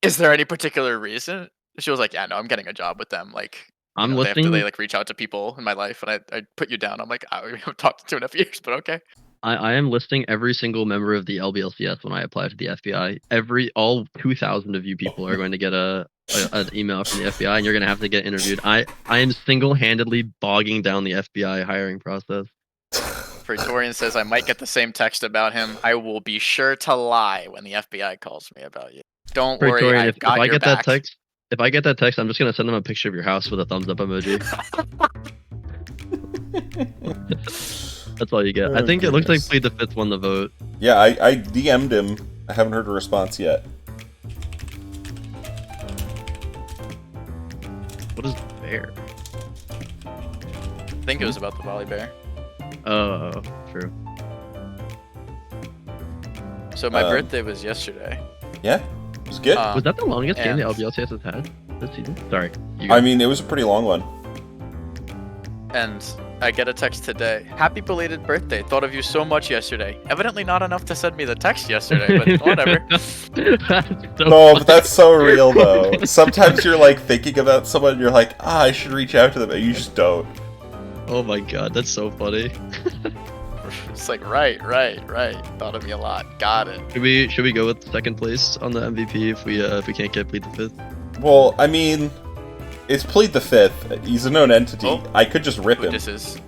Speaker 2: Is there any particular reason?" She was like, "Yeah, no, I'm getting a job with them. Like,
Speaker 5: I'm
Speaker 2: they
Speaker 5: listing.
Speaker 2: like reach out to people in my life, and I put you down." I'm like, "I haven't talked in 2.5 years, but okay."
Speaker 5: I am listing every single member of the LBLCS when I apply to the FBI. All 2,000 of you people are going to get an email from the FBI, and you're going to have to get interviewed. I am single-handedly bogging down the FBI hiring process.
Speaker 2: Praetorian says I might get the same text about him. I will be sure to lie when the FBI calls me about you. Don't worry,
Speaker 5: Praetorian,
Speaker 2: I've got
Speaker 5: if I
Speaker 2: your
Speaker 5: get
Speaker 2: back.
Speaker 5: if I get that text, I'm just going to send them a picture of your house with a thumbs up emoji. That's all you get. I think it looks like Plead the Fifth won the vote.
Speaker 4: Yeah, I DM'd him. I haven't heard a response yet.
Speaker 5: What is bear?
Speaker 2: I think it was about the volley bear.
Speaker 5: Oh, true.
Speaker 2: So my birthday was yesterday.
Speaker 4: Yeah, it was good.
Speaker 5: Was that the longest game the
Speaker 2: and-
Speaker 5: LBLCS has had this season? Sorry.
Speaker 4: I mean, it was a pretty long one.
Speaker 2: And I get a text today. Happy belated birthday. Thought of you so much yesterday. Evidently not enough to send me the text yesterday, but whatever.
Speaker 4: No, but that's so real, though. Sometimes you're, like, thinking about someone, and you're like, I should reach out to them, and you just don't.
Speaker 5: Oh my god, that's so funny.
Speaker 2: It's like, right. Thought of me a lot. Got it.
Speaker 5: Should we go with second place on the MVP if we can't get Plead the Fifth?
Speaker 4: Well, I mean, it's Plead the Fifth. He's a known entity.
Speaker 2: Oh.
Speaker 4: I could just rip him.
Speaker 2: This is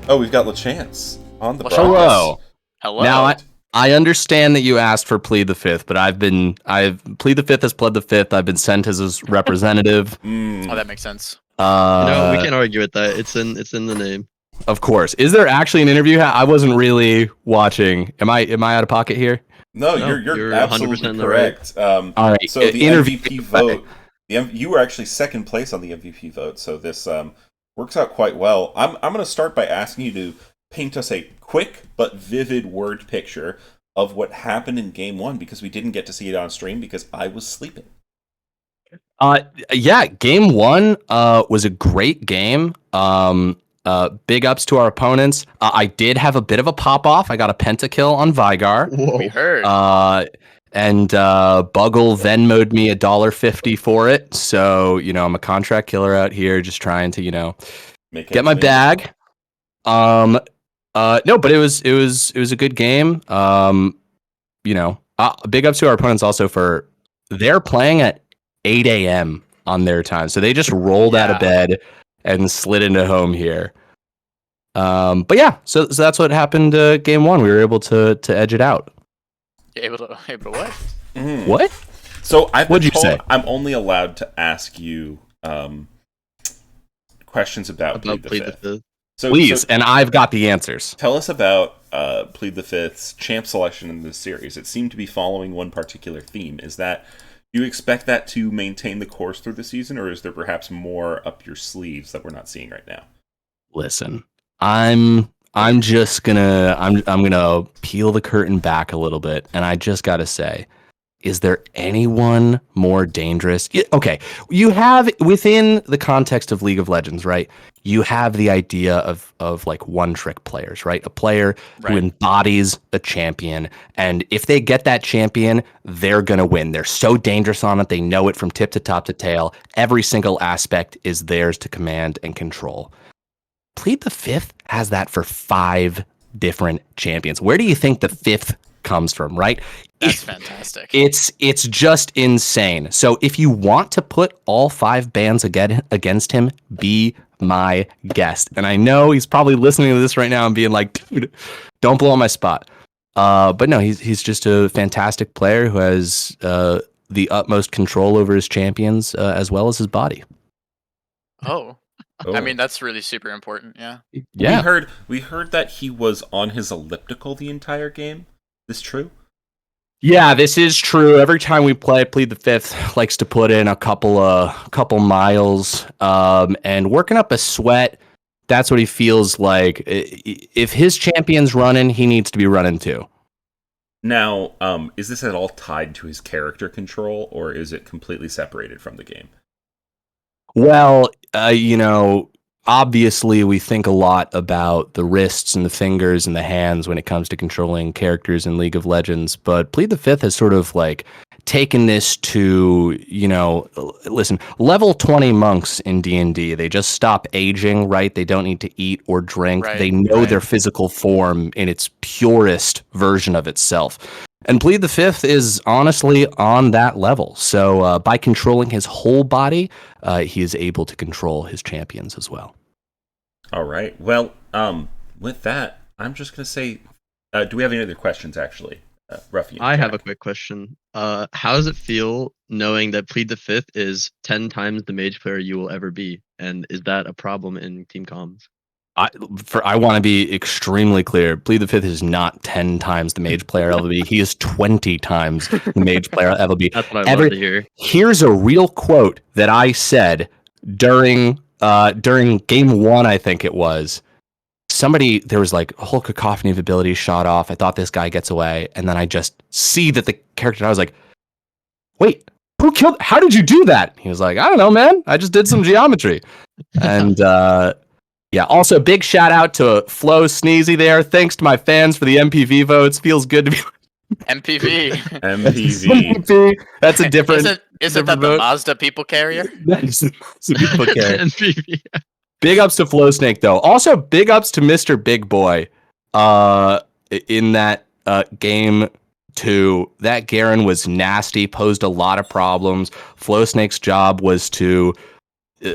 Speaker 4: Oh, we've got LeChance on the
Speaker 2: LeChance.
Speaker 4: broadcast.
Speaker 2: hello.
Speaker 6: Now I understand that you asked for Plead the Fifth, but I've Plead the Fifth has pled the Fifth. I've been sent as his representative.
Speaker 2: Oh, that makes sense.
Speaker 5: We can't argue with that. It's in the name.
Speaker 6: Of course. Is there actually an interview? I wasn't really watching. Am I out of pocket here?
Speaker 4: No,
Speaker 5: No,
Speaker 4: you're
Speaker 5: you're 100%
Speaker 4: absolutely
Speaker 5: in the right.
Speaker 4: correct.
Speaker 6: All right.
Speaker 4: So the
Speaker 6: interview-
Speaker 4: MVP vote, you were actually second place on the MVP vote, so this works out quite well. I'm going to start by asking you to paint us a quick but vivid word picture of what happened in Game 1, because we didn't get to see it on stream because I was sleeping.
Speaker 6: Yeah, Game 1 was a great game. Big ups to our opponents. I did have a bit of a pop off. I got a pentakill on Vigar.
Speaker 2: We heard.
Speaker 6: And Buggle Venmo'd me $1.50 for it. So, I'm a contract killer out here just trying to, get my bag. No, but it was a good game. Big ups to our opponents also for they're playing at 8 a.m. on their time. So they just rolled out of bed and slid into home here. But yeah, so that's what happened Game 1. We were able to edge it out.
Speaker 2: Able to what?
Speaker 4: Mm.
Speaker 6: What?
Speaker 4: So
Speaker 6: What'd you say?
Speaker 4: I'm only allowed to ask you questions about Plead the Fifth. So,
Speaker 6: please, and I've got the answers.
Speaker 4: Tell us about Plead the Fifth's champ selection in this series. It seemed to be following one particular theme. Do you expect that to maintain the course through the season, or is there perhaps more up your sleeves that we're not seeing right now?
Speaker 6: Listen, I'm just I'm gonna peel the curtain back a little bit, and I just gotta say, is there anyone more dangerous? Okay, you have within the context of League of Legends, right? You have the idea of like one trick players, right? A player who embodies a champion, and if they get that champion, they're gonna win. They're so dangerous on it, they know it from tip to top to tail. Every single aspect is theirs to command and control. Plead the Fifth has that for 5 different champions. Where do you think the 5th comes from, right?
Speaker 2: That's fantastic.
Speaker 6: It's just insane. So if you want to put all 5 bans against him, be my guest. And I know he's probably listening to this right now and being like, dude, don't blow on my spot. But no, he's just a fantastic player who has the utmost control over his champions as well as his body.
Speaker 2: Oh. I mean, that's really super important. Yeah.
Speaker 4: We heard that he was on his elliptical the entire game. Is this true?
Speaker 6: Yeah, this is true. Every time we play, Plead the Fifth likes to put in a couple miles, and working up a sweat. That's what he feels like. If his champion's running, he needs to be running too.
Speaker 4: Now, is this at all tied to his character control, or is it completely separated from the game?
Speaker 6: Well, obviously we think a lot about the wrists and the fingers and the hands when it comes to controlling characters in League of Legends, but Plead the Fifth has sort of like taken this to, listen, level 20 monks in D&D, they just stop aging, right? They don't need to eat or drink.
Speaker 2: Right,
Speaker 6: They know
Speaker 2: right.
Speaker 6: their physical form in its purest version of itself. And Plead the Fifth is honestly on that level. So by controlling his whole body, he is able to control his champions as well.
Speaker 4: All right. Well, with that, I'm just going to say, do we have any other questions, actually? Ruffy and
Speaker 5: I have
Speaker 4: Jack?
Speaker 5: a quick question. How does it feel knowing that Plead the Fifth is 10 times the mage player you will ever be? And is that a problem in team comms?
Speaker 6: I want to be extremely clear. Plead the Fifth is not 10 times the mage player I'll ever be. He is 20 times the mage player I'll ever be.
Speaker 5: That's what I love to hear.
Speaker 6: Here's a real quote that I said during game 1, I think it was. There was like a whole cacophony of abilities shot off. I thought this guy gets away, and then I just see that the character, I was like, wait, how did you do that? He was like, I don't know, man. I just did some geometry. And yeah, also big shout out to Flo Sneezy there. Thanks to my fans for the MPV votes. Feels good to be
Speaker 2: MPV.
Speaker 4: MPV.
Speaker 6: That's a different.
Speaker 2: Isn't that the
Speaker 6: vote.
Speaker 2: Mazda people carrier?
Speaker 6: That's a people carrier.
Speaker 5: NPV.
Speaker 6: Big ups to Flow Snake though. Also big ups to Mr. Big Boy. In that game 2, that Garen was nasty, posed a lot of problems. Flow Snake's job was to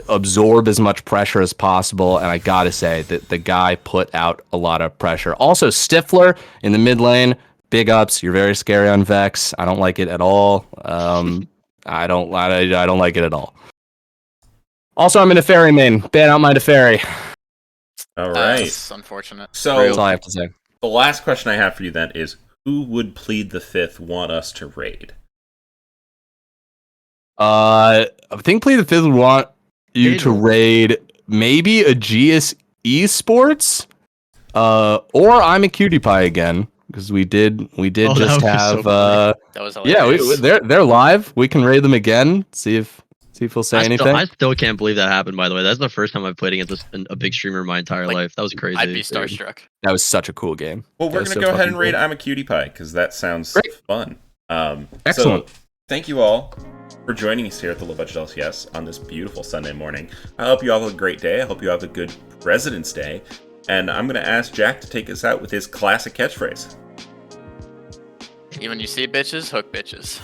Speaker 6: absorb as much pressure as possible, and I gotta say that the guy put out a lot of pressure. Also, Stifler in the mid lane, big ups. You're very scary on Vex. I don't like it at all. I don't like it at all. Also, I'm in a fairy main. Ban out my Teferi.
Speaker 4: All right.
Speaker 2: That's unfortunate.
Speaker 4: So
Speaker 6: That's all I have to say.
Speaker 4: the last question I have for you then is, who would Plead the Fifth want us to raid?
Speaker 6: I think Plead the Fifth would want you to raid maybe a GS Esports, or I'm a Cutie Pie again, because we did just have
Speaker 2: That was hilarious.
Speaker 6: they're live. We can raid them again. See if he'll say anything.
Speaker 5: I still can't believe that happened, by the way. That's the first time I've played against a big streamer in my entire life. That was crazy.
Speaker 2: I'd be starstruck.
Speaker 6: That was such a cool game.
Speaker 4: Well, we're
Speaker 6: That was
Speaker 4: going to
Speaker 6: so
Speaker 4: go ahead
Speaker 6: fucking
Speaker 4: and raid
Speaker 6: cool.
Speaker 4: I'm a Cutie Pie, because that sounds
Speaker 6: Great.
Speaker 4: fun.
Speaker 6: Excellent.
Speaker 4: So, thank you all for joining us here at the Low Budget LCS on this beautiful Sunday morning. I hope you all have a great day. I hope you have a good President's Day. And I'm going to ask Jack to take us out with his classic catchphrase.
Speaker 2: Even you see bitches, hook bitches.